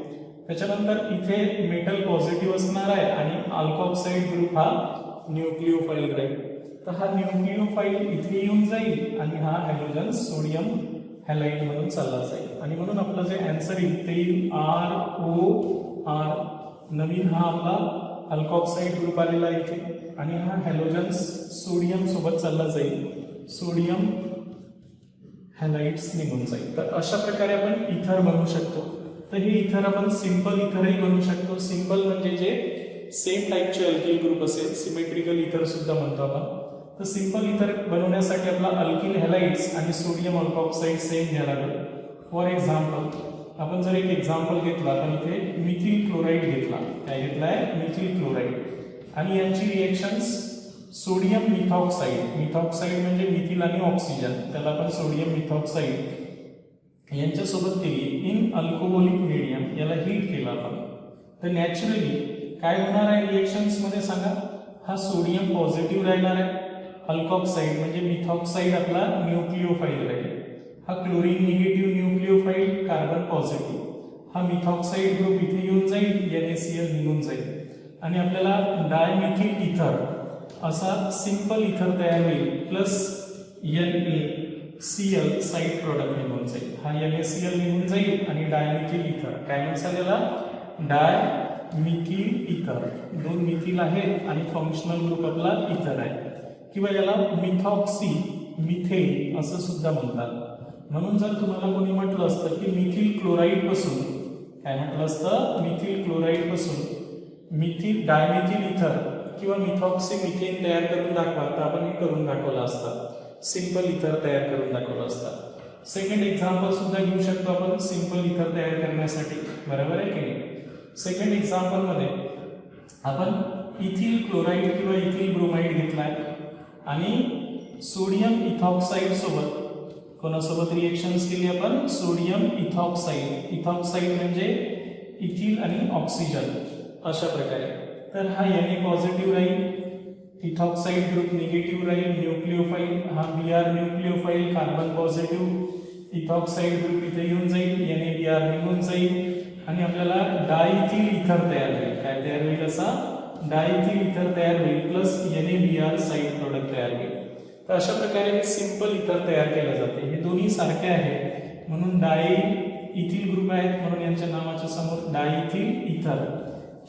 त्याच्यानंतर इथे मेटल पॉझिटिव्ह असणार आहे आणि अल्कॉक्साइड ग्रुप हा न्यूक्लिओफाइल राहील. तर हा न्यूक्लिओफाइल इथे येऊन जाईल आणि हा हॅलोजन्स सोडियम हॅलाइड म्हणून चालला जाईल आणि म्हणून आपलं जे आन्सर येईल ते येईल ROR. नवीन हा आपला अल्कॉक्साइड ग्रुप आलेला आहे इथे आणि हा हॅलोजन्स सोडियम सोबत चालला जाईल, सोडियम हॅलाइड्स निघून जाईल. तर अशा प्रकारे आपण इथर बनवू शकतो. तर हे इथर आपण सिंपल इथरही बनवू शकतो. सिंपल म्हणजे जे सेम टाईपचे अल्किल ग्रुप असेल, सिमेट्रिकल इथर सुद्धा म्हणतो आपण. तर सिंपल इथर बनवण्यासाठी आपला अल्किल हॅलाइड्स आणि सोडियम अल्कॉक्साइड सेम घ्यायला लागेल. फॉर एक्झाम्पल आपण जर एक एक्झाम्पल घेतला तर इथे मिथिल क्लोराईड घेतला. काय घेतलाय? Methyl chloride. आणि यांची रिएक्शन्स सोडियम मिथॉक्साइड. मिथॉक्साइड म्हणजे मिथिल आणि ऑक्सिजन, त्याला आपण सोडियम मिथॉक्साइड यांच्यासोबत केली इन अल्कोहोलिक मीडियम. याला हीट केलं आपण. तर नॅचरली काय होणार आहे रिएक्शन्स मध्ये सांगा? हा सोडियम पॉझिटिव्ह राहणार आहे, अल्कॉक्साइड म्हणजे मिथॉक्साइड आपला न्यूक्लिओफाइल राहील, हा क्लोरीन निगेटिव्ह न्यूक्लिओफाइल, कार्बन पॉझिटिव्ह. हा मिथॉक्साइड ग्रुप इथे येऊन जाईल, NaCl निघून जाईल आणि आपल्याला डायमिथिल इथर असा सिंपल इथर तयार होईल प्लस NaCl साइड प्रोडक्ट निघून जाईल. हा NaCl निघून जाईल आणि डायमिथिल इथर काय म्हणतात त्याला? डायमिथिल इथर. दोन मिथिल आहेत आणि फंक्शनल ग्रुप आपला इथर आहे किंवा याला मिथॉक्सी मिथेन असं सुद्धा म्हणतात. म्हणून जर तुम्हाला कोणी म्हटलं असतं की मिथिल क्लोराईड पासून, काय म्हटलं असतं? मिथिल क्लोराईड पासून मिथिल डायमिथिल इथर किंवा मिथॉक्सी मिथेन तयार करून दाखवा, तर आपण हे करून दाखवलं असतं. सिंपल इथर तयार करून दाखवलं असतं. सेकंड एक्झाम्पल सुद्धा घेऊ शकतो आपण सिंपल इथर तयार करण्यासाठी, बरोबर आहे की नाही? सेकंड एक्झाम्पल मध्ये आपण इथिल क्लोराईड किंवा इथिल ब्रोमाइड घेतलाय आणि सोडियम इथॉक्साइड सोबत कोणासोबत रिएक्शन्स केली आपण? Sodium ethoxide. इथॉक्साइड म्हणजे इथिल आणि ऑक्सिजन अशा प्रकारे. तर हा Na पॉझिटिव्ह राहील, इथॉक्साइड ग्रुप निगेटिव्ह राहील, न्यूक्लिओफाइल हा Br nucleophile, carbon positive, ethoxide group इथे येऊन जाईल, NaBr निघून जाईल आणि आपल्याला डायइथिल इथर तयार होईल. काय तयार होईल? असा डायइथिल इथर तयार होईल प्लस NaBr साइड प्रोडक्ट तयार होईल. तर अशा प्रकारे हे सिंपल इथर तयार केले जाते. हे दोन्ही सारखे आहेत म्हणून डायइथिल ग्रुप आहेत म्हणून यांच्या नावाच्या समोर डायइथिल इथर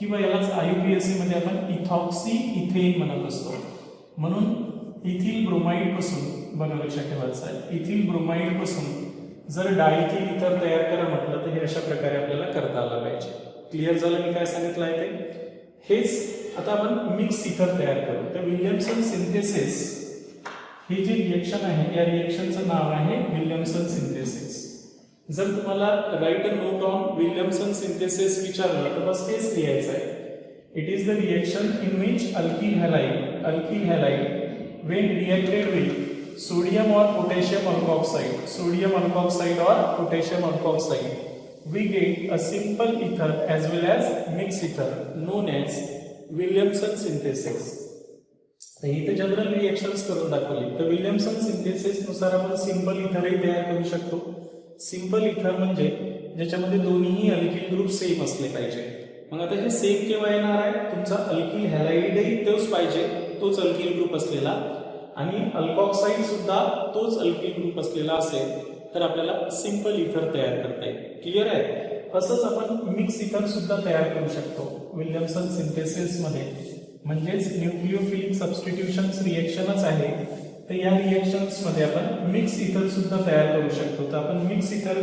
किंवा यालाच IUPAC मध्ये आपण इथॉक्सी इथेन म्हणत असतो. म्हणून इथिल ब्रोमाइड पासून बघा लक्षात ठेवायचं आहे, इथिल ब्रोमाइड पासून जर डायइथिल इथर तयार करा म्हटलं तर हे अशा प्रकारे आपल्याला करता आलं पाहिजे. क्लिअर झालं मी काय सांगितलं आहे ते? हेच आता आपण मिक्स इथर तयार करू. तर विल्यमसन सिंथेसिस ही जी रिएक्शन आहे या रिएक्शनचं नाव आहे विल्यमसन सिंथेसिस. जर तुम्हाला right a note on Williamson synthesis विचारलं तर बस तेच लिहायचं आहे. It is the reaction in which alkyl halide when reacted with sodium or potassium alkoxide, we get a simple ether as well as mixed ether known as Williamson synthesis. तर इथे general reactions करून दाखवली. तर Williamson synthesis नुसार आपण simple इथरही तयार करू शकतो. सिंपल इथर म्हणजे ज्याच्यामध्ये दोन्ही अल्किल ग्रुप सेम असले पाहिजे. मग आता हे सेम केव्हा येणार आहे? तुमचा अल्किल हॅलाइडही तोच पाहिजे, तोच अल्किल ग्रुप असलेला आणि अल्कॉक्साइड सुद्धा तोच अल्किल ग्रुप असलेला असेल तर आपल्याला सिंपल इथर तयार करता येईल. क्लिअर आहे? असंच आपण मिक्स इथर सुद्धा तयार करू शकतो विल्यमसन सिंथेसिस मध्ये. म्हणजेच न्यूक्लिओफिलिक सबस्टिट्यूशन्स रिएक्शनच आहे. तर या रिएक्शन्स मध्ये आपण मिक्स इथर सुद्धा तयार करू शकतो. तर आपण मिक्स इथर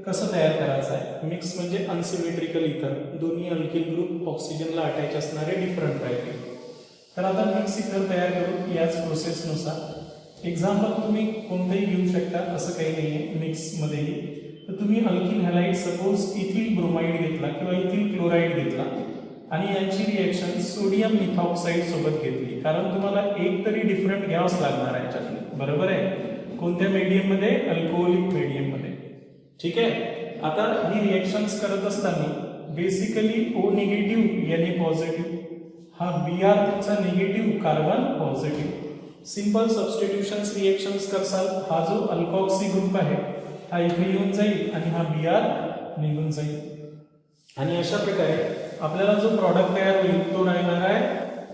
कसं तयार करायचं आहे? मिक्स म्हणजे अनसिमेट्रिकल इथर, दोन्ही अल्किल ग्रुप ऑक्सिजनला अटॅच असणारे डिफरंट राहतील. तर आता मिक्स इथर तयार करू याच प्रोसेसनुसार. एक्झाम्पल तुम्ही कोणतेही घेऊ शकता, असं काही नाही आहे मिक्समध्येही. तर तुम्ही alkyl halide suppose ethyl bromide घेतला किंवा इथिल क्लोराईड घेतला आणि यांची रिएक्शन सोडियम मिथॉक्साईड सोबत घेतली, कारण तुम्हाला एक तरी डिफरंट घ्यावंच लागणार आहे याच्यातून, बरोबर आहे. कोणत्या मीडियम मध्ये? अल्कोहोलिक मीडियम मध्ये. ठीक आहे. आता ही रिएक्शन्स करत असताना basically O negative Na positive, हा Br तुमचा negative, carbon positive. Simple substitutions reactions करसाल, हा जो अल्कॉक्सी ग्रुप आहे हा इथे येऊन जाईल आणि हा Br निघून जाईल. आणि अशा प्रकारे आपल्याला जो प्रॉडक्ट तयार होईल तो राहणार आहे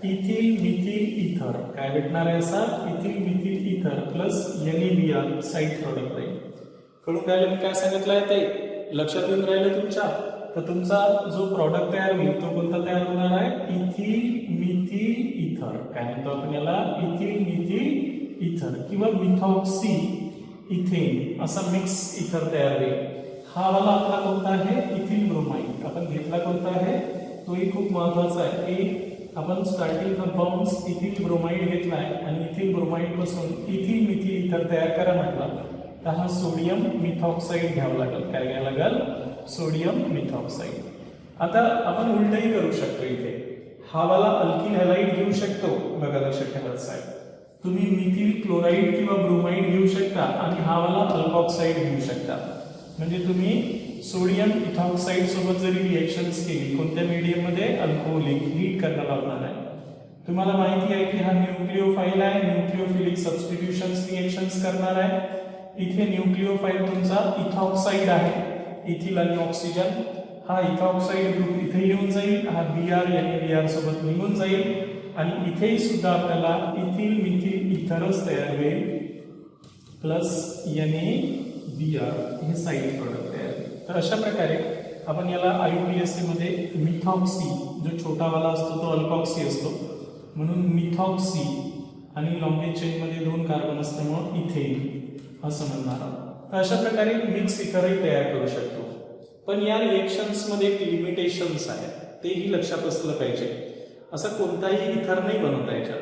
इथिल मिथिल इथर. काय भेटणार आहे असा? इथिल मिथिल इथर प्लस NaBr साइड प्रॉडक्ट राहील. कळून राहिलं मी काय सांगितलं आहे ते? लक्षात येऊन राहिलं तुमच्या? तर तुमचा जो प्रॉडक्ट तयार होईल तो कोणता तयार होणार आहे? इथिल मिथिल इथर. काय म्हणतो आपण याला? इथिल मिथिल इथर किंवा मिथॉक्सी इथेन असा मिक्स इथर तयार होईल. हा वाला आपला कोणता आहे? Ethyl bromide. आपण घेतला कोणता आहे? तोही खूप महत्वाचा आहे. आपण स्टार्टिंग कंपाऊंड्स इथिल ब्रोमाइड घेतला आहे आणि इथिल ब्रोमाइड पासून इथिल मिथिल इथर तयार करा म्हटलं तर हा सोडियम मिथॉक्साईड घ्यावं लागेल. काय घ्यावं लागेल? सोडियम मिथॉक्साईड. आता आपण उलटही करू शकतो. इथे हा वाला अल्किल हॅलाइड घेऊ शकतो. बघा लक्षात ठेवायचं आहे, तुम्ही मिथिल क्लोराईड किंवा ब्रोमाइड घेऊ शकता आणि हा वाला अल्कॉक्साईड घेऊ शकता. म्हणजे तुम्ही सोडियम इथॉक्साईड सोबत जरी रिएक्शन्स केली कोणत्या मीडियम मध्ये? अल्कोहोलिक, हीट करायला लावणार आहे. तुम्हाला माहिती आहे की हा न्यूक्लिओफाइल आहे, न्यूक्लिओफिलिक सबस्टिट्यूशन्स रिएक्शन्स करणार आहे. इथे न्यूक्लिओफाइल तुमचा इथॉक्साईड आहे, इथिल आणि ऑक्सिजन. हा इथॉक्साईड ग्रुप इथे येऊन जाईल, हा Br NaBr सोबत निघून जाईल आणि इथेही सुद्धा आपल्याला इथिल मिथिल इथरच तयार होईल प्लस NaBr हे साइड प्रॉडक्ट तयार होईल. तर अशा प्रकारे आपण याला IUPAC मध्ये मिथॉक्सी, जो छोटा वाला असतो तो अल्कॉक्सी असतो म्हणून मिथॉक्सी आणि लॉंगेज चेन मध्ये 2 कार्बन असल्यामुळे इथेन असं म्हणणार आहोत. तर अशा प्रकारे मिक्स इथरही तयार करू शकतो. पण या रिएक्शन्स मध्ये एक लिमिटेशन्स आहे, तेही लक्षात असलं पाहिजे. असं कोणताही इथर नाही बनवता याच्यात.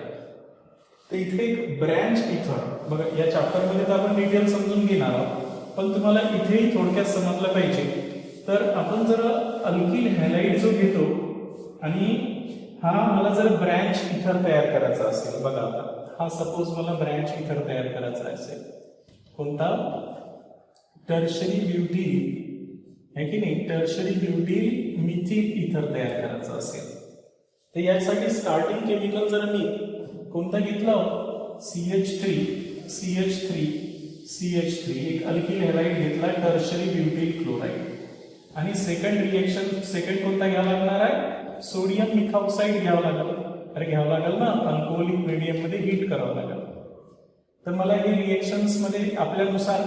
तर इथे एक ब्रँच इथर, बघा या चॅप्टर मध्ये तर आपण डिटेल समजून घेणार आहोत, पण तुम्हाला इथेही थोडक्यात समजलं पाहिजे. तर आपण जर अल्किल हॅलाइड जो घेतो आणि हा मला जर ब्रँच इथर तयार करायचा असेल, बघा आता हा सपोज मला ब्रँच इथर तयार करायचा असेल, कोणता? टर्शरी ब्युटिल है की नाही? टर्शरी ब्युटिल मिथिल इथर तयार करायचा असेल तर यासाठी स्टार्टिंग केमिकल जर मी कोणता घेतला? CH3 एक अल्किल हॅलाइड घेतला, टर्शरी ब्युटिल क्लोराइड. आणि सेकंड कोणता घ्यावा लागणार आहे? सोडियम मिथॉक्साईड घ्यावा लागेल. अरे घ्यावं लागेल ना, अल्कोहोलिक मीडियम मध्ये हीट करावं लागेल. तर मला हे रिएक्शन्स मध्ये आपल्यानुसार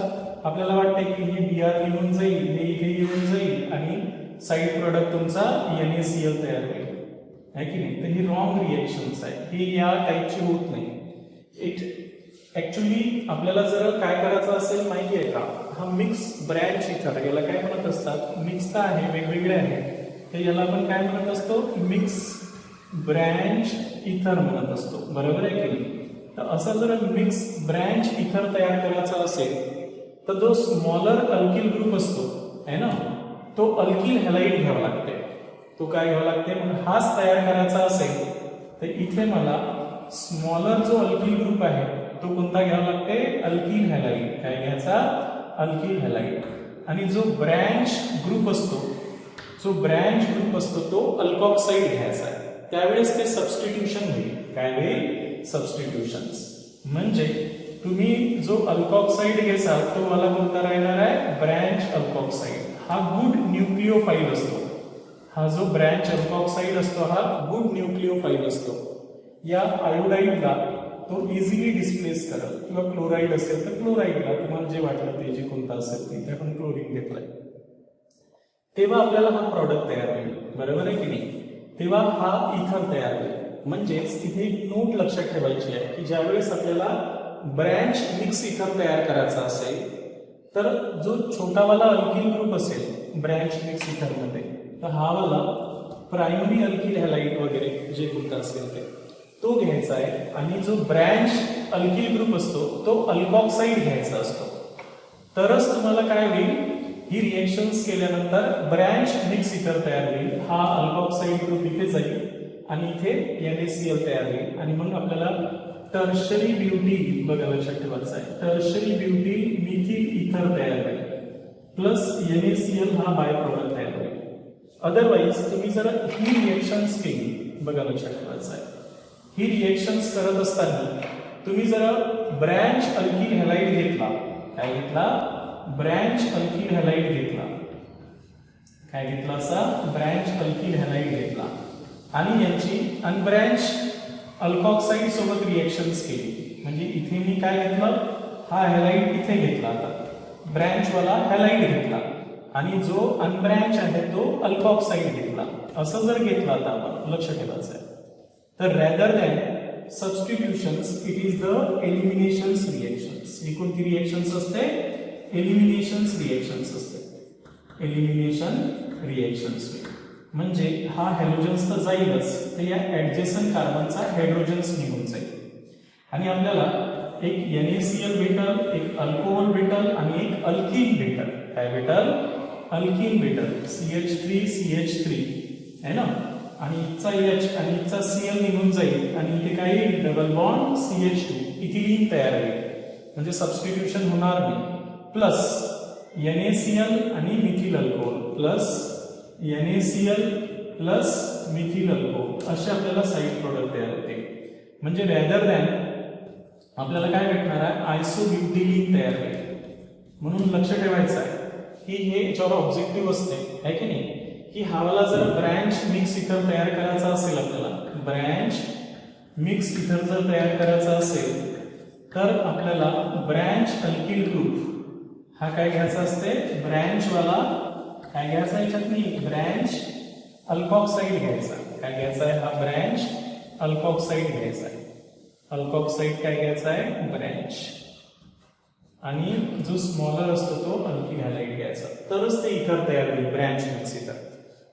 आपल्याला वाटते की हे Br निघून जाईल, हे इथे येऊन जाईल आणि साइड प्रोडक्ट तुमचा NaCl तयार होईल, है की नाही? तर ही रॉंग रिएक्शन्स आहे, हे या टाईपची होत नाही. ऍक्च्युली आपल्याला जर काय करायचं असेल माहिती आहे का? हा मिक्स ब्रँच इथर, याला काय म्हणत असतात? मिक्स का आहे, वेगवेगळे आहे, तर याला आपण काय म्हणत असतो? मिक्स ब्रँच इथर म्हणत असतो, बरोबर आहे की नाही? तर असं जर मिक्स ब्रँच इथर तयार करायचा असेल तर जो स्मॉलर अल्किल ग्रुप असतो है ना, तो अल्किल हॅलाइड घ्यावा लागते. तो काय घ्यावा लागते? हाच तयार करायचा असेल तर इथे मला स्मॉलर जो अल्किल ग्रुप आहे तो कोणता घ्यावा लागते? Alkyl halide. काय घ्यायचा? Alkyl halide. आणि जो ब्रँच ग्रुप असतो तो अल्कॉक्साईड घ्यायचा आहे. त्यावेळेस ते सबस्टिट्यूशन होईल. काय होईल? सबस्टिट्यूशन्स. म्हणजे तुम्ही जो अल्कॉक्साईड घेसाल तो मला कोणता राहणार आहे? ब्रँच अल्कॉक्साईड. हा गुड न्यूक्लिओफाइल असतो. हा जो ब्रँच अल्कॉक्साईड असतो हा गुड न्यूक्लिओफाइल असतो. या आयोडाईडला तो इझिली डिस्प्लेस करेल, किंवा क्लोराईड असेल तर क्लोराईडला, तुम्हाला जे वाटलं ते जे कोणता असेल ते आपण क्लोरीन घेतलंय, तेव्हा आपल्याला हा प्रॉडक्ट तयार होईल, बरोबर आहे की नाही? तेव्हा हा इथर तयार होईल. म्हणजेच इथे एक नोट लक्षात ठेवायची आहे की ज्यावेळेस आपल्याला ब्रँच मिक्स इथर तयार करायचा असेल तर जो छोटावाला अल्किल ग्रुप असेल ब्रँच मिक्स इथर मध्ये, तर हा वाला प्रायमरी अल्किल हॅलाइड वगैरे जे कोणता असेल ते तो घ्यायचा आहे. आणि जो ब्रँच अल्किल ग्रुप असतो तो अल्कॉक्साईड घ्यायचा असतो. तरच तुम्हाला काय होईल? ही रिएक्शन्स केल्यानंतर ब्रँच मिक्स इथर तयार होईल. हा अल्कोऑक्साईड ग्रुप इथे जाईल आणि इथे NaCl तयार होईल आणि मग आपल्याला टर्शरी ब्युटील बघा लक्षात ठेवायचं आहे. टर्शरी ब्युटील मिथिल इथर तयार होईल प्लस NaCl हा बाय प्रोडक्ट तयार होईल. अदरवाईज तुम्ही जर ही रिएक्शन्स केली बघा लक्षात ठेवायचं आहे. ही रिएक्शन्स करत असताना तुम्ही जर ब्रँच अल्किल हॅलाइड घेतला, काय घेतला? ब्रँच अल्किल हॅलाइड घेतला. काय घेतला असा? ब्रँच अल्किल हॅलाइड घेतला आणि यांची अनब्रँच अल्कोऑक्साईड सोबत रिएक्शन्स केली. म्हणजे इथे मी काय घेतलं? हा हॅलाइड इथे घेतला, आता ब्रँच वाला हॅलाइड घेतला आणि जो अनब्रँच आहे तो अल्कोऑक्साईड घेतला. असं जर घेतला आता आपण लक्ष ठेवायचं आहे. तर rather than substitutions it is the eliminations reactions. ही कोणती रिएक्शन्स असते? एलिमिनेशन्स रिएक्शन्स असते. एलिमिनेशन रिएक्शन्स म्हणजे हा हॅलोजन्स तर जाईलच, तर या ऍडजेसंट कार्बनचा हायड्रोजन्स निघून जाईल आणि आपल्याला एक NaCl भेटल, एक अल्कोहोल भेटल आणि एक अल्कीन भेटल. काय भेटल? अल्कीन भेटल. CH3CH3 है ना, आणि इथचा H आणि इथचा Cl निघून जाईल आणि इथे काय येईल? डबल बॉन्ड CH2 इथिलीन तयार होईल. म्हणजे सबस्टिट्यूशन होणार नाही. प्लस NaCl आणि methyl alcohol plus NaCl plus methyl alcohol असे आपल्याला साइड प्रोडक्ट तयार होते. म्हणजे रॅदर दॅन आपल्याला काय भेटणार आहे? आयसोब्युटिलीन तयार होईल. म्हणून लक्ष ठेवायचं आहे की हे याच्यावर ऑब्जेक्टिव्ह असते आहे की नाही, की हावाला जर ब्रँच मिक्स इथर तयार करायचा असेल, आपल्याला ब्रँच मिक्स इथर जर तयार करायचा असेल तर आपल्याला ब्रँच अल्किल ग्रुप हा काय घ्यायचा असते? ब्रँच वाला काय घ्यायचा याच्यात नाही, ब्रँच अल्कोऑक्साईड घ्यायचा. काय घ्यायचा आहे? हा ब्रँच अल्कोऑक्साईड घ्यायचा आहे. अल्कोऑक्साईड काय घ्यायचा आहे? ब्रँच. आणि जो स्मॉलर असतो तो अल्किल हॅलाइड घ्यायचा, तरच ते इथर तयार होईल ब्रँच मिक्स इथर.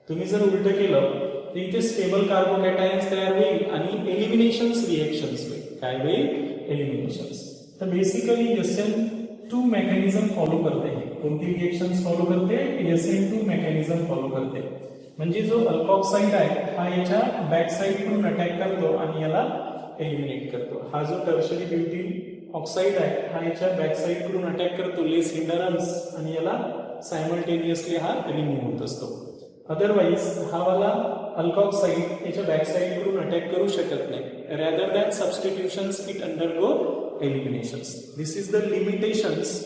तुम्ही जर उलट केलं तर इथे स्टेबल कार्बोकॅटायन्स तयार होईल आणि एलिमिनेशन्स रिएक्शन्स होईल. काय होईल? एलिमिनेशन्स. तर बेसिकली SN2 मेकॅनिझम फॉलो करते. कोणती रिएक्शन्स फॉलो करते? SN2 मेकॅनिझम फॉलो करते. म्हणजे जो अल्कोऑक्साईड आहे हा याच्या बॅक साइड कडून अटॅक करतो आणि याला एलिमिनेट करतो. हा जो टर्शरी ब्युटिल ऑक्साईड आहे हा याच्या बॅक साइड कडून अटॅक करतो, लेस हिंडरन्स, आणि याला सायमल्टेनियसली हा रिमूव्ह होत असतो. अदरवाईज हा वाला अल्कोऑक्साईड याच्या बॅक साइड कडून अटॅक करू शकत नाही. Rather than substitutions it undergo eliminations. This is the limitations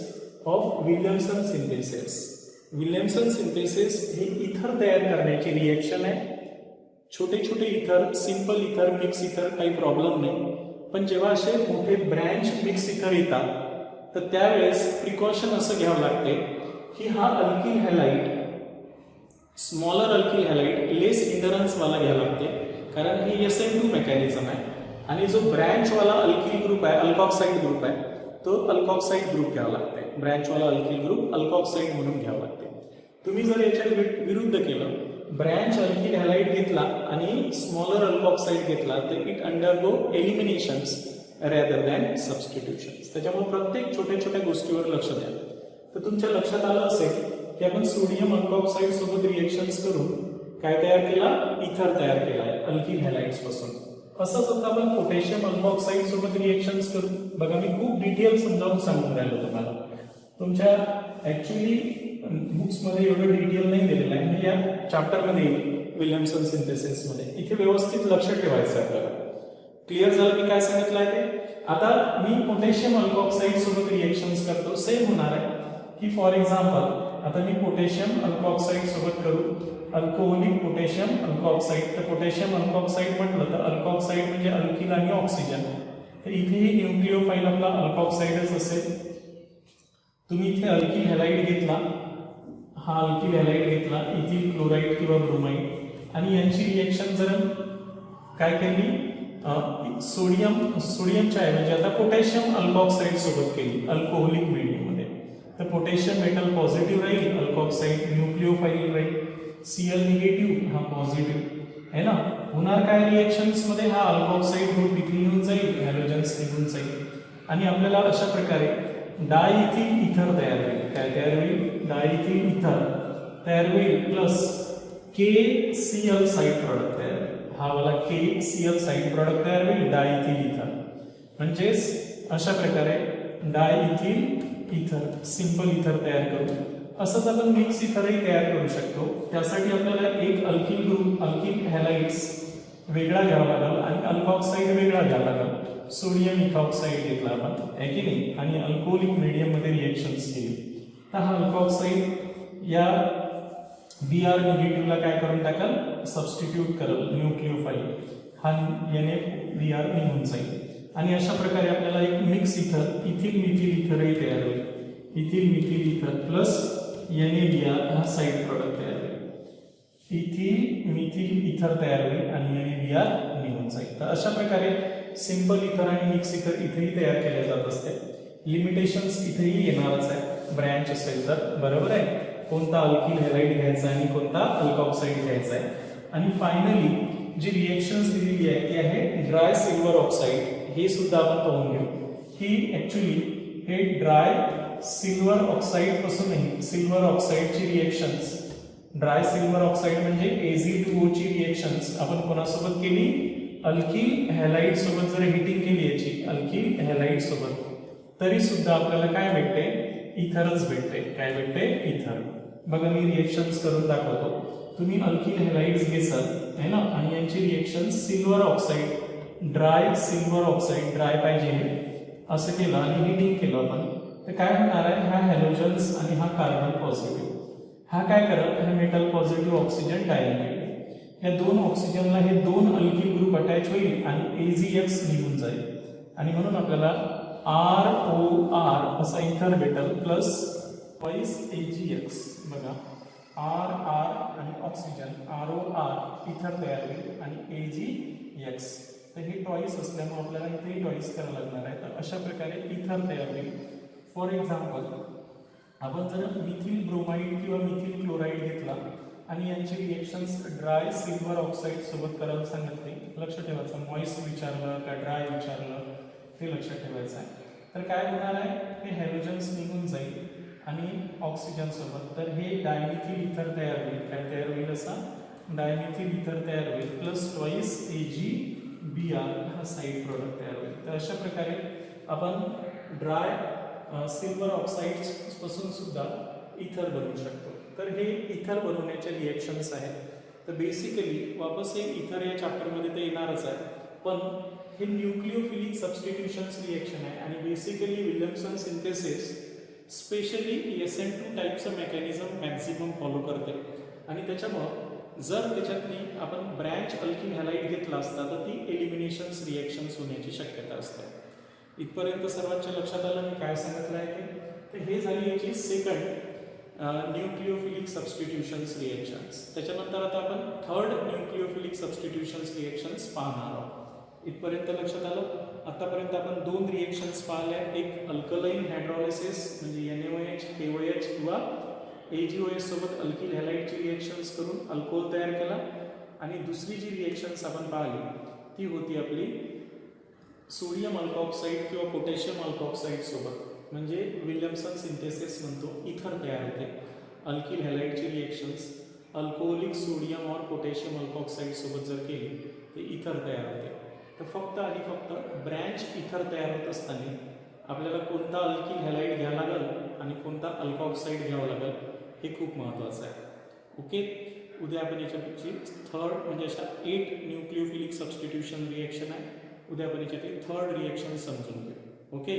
of Williamson synthesis. Williamson synthesis हे इथर तयार करण्याची रिएक्शन आहे. छोटे छोटे इथर, सिंपल इथर, मिक्स इथर काही प्रॉब्लेम नाही. पण जेव्हा असे मोठे ब्रँच मिक्स इथर येतात तर त्यावेळेस प्रिकॉशन असं घ्यावं लागते की हा alkyl halide, smaller alkyl halide, less hindrance वाला घ्यावं लागते, कारण हे SN2 मेकॅनिझम आहे. आणि जो ब्रँच वाला अल्किल ग्रुप आहे, अल्कोऑक्साईड ग्रुप आहे, तो अल्कोऑक्साईड ग्रुप घ्यावा लागते. ब्रँच वाला अल्किल ग्रुप अल्कोऑक्साईड म्हणून घ्यावा लागते. तुम्ही जर याच्या विरुद्ध केलं, ब्रँच अल्किल हॅलाइड घेतला आणि स्मॉलर अल्कोऑक्साईड घेतला तर it undergo एलिमिनेशन्स rather than substitutions. त्याच्यामुळे प्रत्येक छोट्या छोट्या गोष्टीवर लक्ष द्या. तर तुमच्या लक्षात आलं असेल की आपण सोडियम अल्कोऑक्साईड सोबत रिएक्शन्स करून काय तयार केला? इथर तयार केला आहे अल्किल हॅलाइड्स पासून. असंच आता आपण पोटॅशियम अल्कोऑक्साईड सोबत रिएक्शन्स करू. बघा मी खूप डिटेल समजावून सांगून राहिलो तुम्हाला. तुमच्या ऍक्च्युली बुक्स मध्ये एवढं डिटेल नाही दिलेलं आहे, म्हणजे या चॅप्टर मध्ये विल्यमसन सिंथेसिस मध्ये इथे व्यवस्थित लक्ष ठेवायचं आहे आपल्याला. क्लिअर झालं मी काय सांगितलं आहे ते? आता मी पोटॅशियम अल्कोऑक्साईड सोबत रिएक्शन्स करतो, सेम होणार आहे की फॉर एक्झाम्पल आता मी पोटॅशियम अल्कोऑक्साईड सोबत करू अल्कोहोलिक पोटॅशियम अल्कोऑक्साईड. तर पोटॅशियम अल्कोऑक्साईड म्हटलं तर अल्कोऑक्साईड म्हणजे अल्किल आणि ऑक्सिजन. तर इथेही न्यूक्लिओफाईल आपला अल्कोऑक्साईडच असेल. तुम्ही इथे अल्किल हॅलाइड घेतला, हा अल्किल हॅलाइड घेतला, इथिल क्लोराईड किंवा ब्रोमाइड, आणि यांची रिएक्शन जर काय केली सोडियमच्या ऐवजी आता पोटॅशियम अल्कोऑक्साईड सोबत केली अल्कोहोलिक मीडियम मध्ये, तर पोटॅशियम मेटल पॉझिटिव्ह राहील, अल्कोऑक्साईड न्यूक्लिओफाईल राहील, Cl निगेटिव्ह हा पॉझिटिव्ह आहे ना. होणार काय रिएक्शन्स मध्ये? हा अल्कोऑक्साईड ग्रुप इथे येऊन जाईल, हॅलोजन्स निघून जाईल, आणि आपल्याला अशा प्रकारे डायइथिल इथर तयार होईल. काय तयार होईल? डायइथिल इथर तयार होईल प्लस KCl साइड प्रॉडक्ट तयार होईल. हा वाला KCl साइड प्रॉडक्ट तयार होईल डायइथिल इथर. म्हणजेच अशा प्रकारे डायइथिल इथर सिंपल इथर तयार करू. असंच आपण मिक्स इथरही तयार करू शकतो. त्यासाठी आपल्याला एक अल्किल ग्रुप अल्किल हॅलाइड्स वेगळा घ्यावा लागेल आणि अल्कॉक्साइड वेगळा घ्यावा लागेल. सोडियम इथॉक्साइड घेतला आपण आहे की नाही आणि अल्कोहोलिक मीडियम मध्ये रिएक्शन्स केली. तर हा अल्कॉक्साइड या Br निगेटिव्हला काय करून टाकाल? सबस्टिट्यूट करेल न्यूक्लिओफाइल. हा NaBr निघून जाईल आणि अशा प्रकारे आपल्याला एक मिक्स इथर इथिल मिथिल इथरही तयार होईल. इथिल मिथिल इथर प्लस NaBr हा साइड प्रॉडक्ट तयार होईल. इथिल मिथिल इथर तयार होईल आणि NaBr निघून जाईल. तर अशा प्रकारे सिंपल इथर आणि मिक्स इथर इथेही तयार केले जात असते. लिमिटेशन्स इथेही येणारच आहे ब्रँच असेल तर. बरोबर आहे? कोणता अल्किल हॅलाइड घ्यायचा आणि कोणता अल्कॉक्साइड घ्यायचा आहे. आणि फायनली जी रिएक्शन्स दिलेली आहे ती आहे ड्राय सिल्वर ऑक्साईड. हे सुद्धा आपण पाहून घेऊ. ही ऍक्च्युली हे ड्राय सिल्वर ऑक्साईड पासूनही सिल्वर ऑक्साईडची रिएक्शन्स ड्राय सिल्वर ऑक्साईड म्हणजे Ag2O ची रिएक्शन्स आपण कोणासोबत केली? अल्किल हॅलाइड सोबत जर हिटिंग केली याची अल्किल हॅलाइड सोबत तरी सुद्धा आपल्याला काय भेटते? इथरच भेटते. काय भेटते? इथर. बघा मी रिएक्शन्स करून दाखवतो. तुम्ही अल्किल हॅलाइड्स घेसाल है ना आणि यांची reaction silver oxide dry silver oxide dry पाहिजे असं केलं आणि हिटिंग केलं आपण तर काय होणार आहे? हा हॅलोजन्स आणि हा कार्बन पॉझिटिव्ह हा काय करत? हा मेटल पॉझिटिव्ह ऑक्सिजन डायनेट. या दोन ऑक्सिजनला हे दोन अल्किल ग्रुप अटॅच होईल आणि AgX निघून जाईल आणि म्हणून आपल्याला ROR असा इथर भेटेल प्लस ट्वाइस AgX. बघा RR आणि ऑक्सिजन ROR इथर तयार होईल आणि AgX. तर हे ट्वाइस असल्यामुळे आपल्याला इथे ट्वाइस करावं लागणार आहे. तर अशा प्रकारे इथर तयार होईल. फॉर एक्झाम्पल आपण जर मिथिल ब्रोमाइड किंवा मिथिल क्लोराईड घेतला आणि यांची रिएक्शन्स ड्राय सिल्वर ऑक्साईड सोबत करायला सांगितले. लक्ष ठेवायचं मॉइस्ट विचारलं का ड्राय विचारलं ते लक्षात ठेवायचं आहे. तर काय होणार आहे? हे हॅलोजन्स निघून जाईल आणि ऑक्सिजन सोबत. तर हे डायमिथिल इथर तयार होईल. काय तयार होईल? असा डायमिथिल इथर तयार होईल प्लस ट्वाइस AgBr हा साइड प्रोडक्ट तयार होईल. तर अशा प्रकारे आपण ड्राय सिल्वर ऑक्साईड पासून सुद्धा इथर बनवू शकतो. तर हे इथर बनवण्याचे रिएक्शन्स आहेत. तर बेसिकली वापस हे इथर या चॅप्टरमध्ये तर येणारच आहे पण हे न्यूक्लिओफिलिक सबस्टिट्यूशन्स रिएक्शन आहे आणि basically Williamson synthesis specially SN2 टाईपचं मेकॅनिझम मॅक्झिमम फॉलो करते आणि त्याच्यामुळं जर त्याच्यातनी आपण ब्रँच अल्किल हॅलाइड घेतला असता तर ती एलिमिनेशन्स रिएक्शन्स होण्याची शक्यता असते. इथपर्यंत सर्वांच्या लक्षात आलं मी काय सांगितलं आहे ते? तर हे झाली याची सेकंड न्यूक्लिओफिलिक सबस्टिट्यूशन्स रिएक्शन्स. त्याच्यानंतर आता आपण थर्ड न्यूक्लिओफिलिक सबस्टिट्यूशन्स रिएक्शन्स पाहणार आहोत. इथपर्यंत लक्षात आलं? आतापर्यंत आपण दोन रिएक्शन्स पाहिल्या. एक अल्कलाइन हायड्रॉलिसिस म्हणजे NaOH KOH किंवा AgOH सोबत अल्किल हॅलाइडची रिएक्शन्स करून अल्कोहोल तयार केला आणि दुसरी जी रिएक्शन्स आपण पाहिली ती होती आपली सोडियम अल्कॉक्साइड किंवा पोटॅशियम अल्कॉक्साइड सोबत म्हणजे विल्यमसन सिंथेसिस म्हणतो इथर तयार होते. अल्किल हॅलाइडची रिएक्शन्स अल्कोहोलिक सोडियम और पोटॅशियम अल्कॉक्साइड सोबत जर केली ते इथर तयार होते. तर फक्त आणि फक्त ब्रँच इथर तयार होत असताना आपल्याला कोणता अल्किल हॅलाइड घ्यावा लागेल आणि कोणता अल्कॉक्साइड घ्यावा लागेल हे खूप महत्त्वाचं आहे. ओके. उद्या आपण याच्याची थर्ड म्हणजे अशा 8 न्यूक्लिओफिलिक सबस्टिट्यूशन रिएक्शन आहे. उद्या आपण याच्यातली थर्ड रिएक्शन समजून घेऊ. ओके.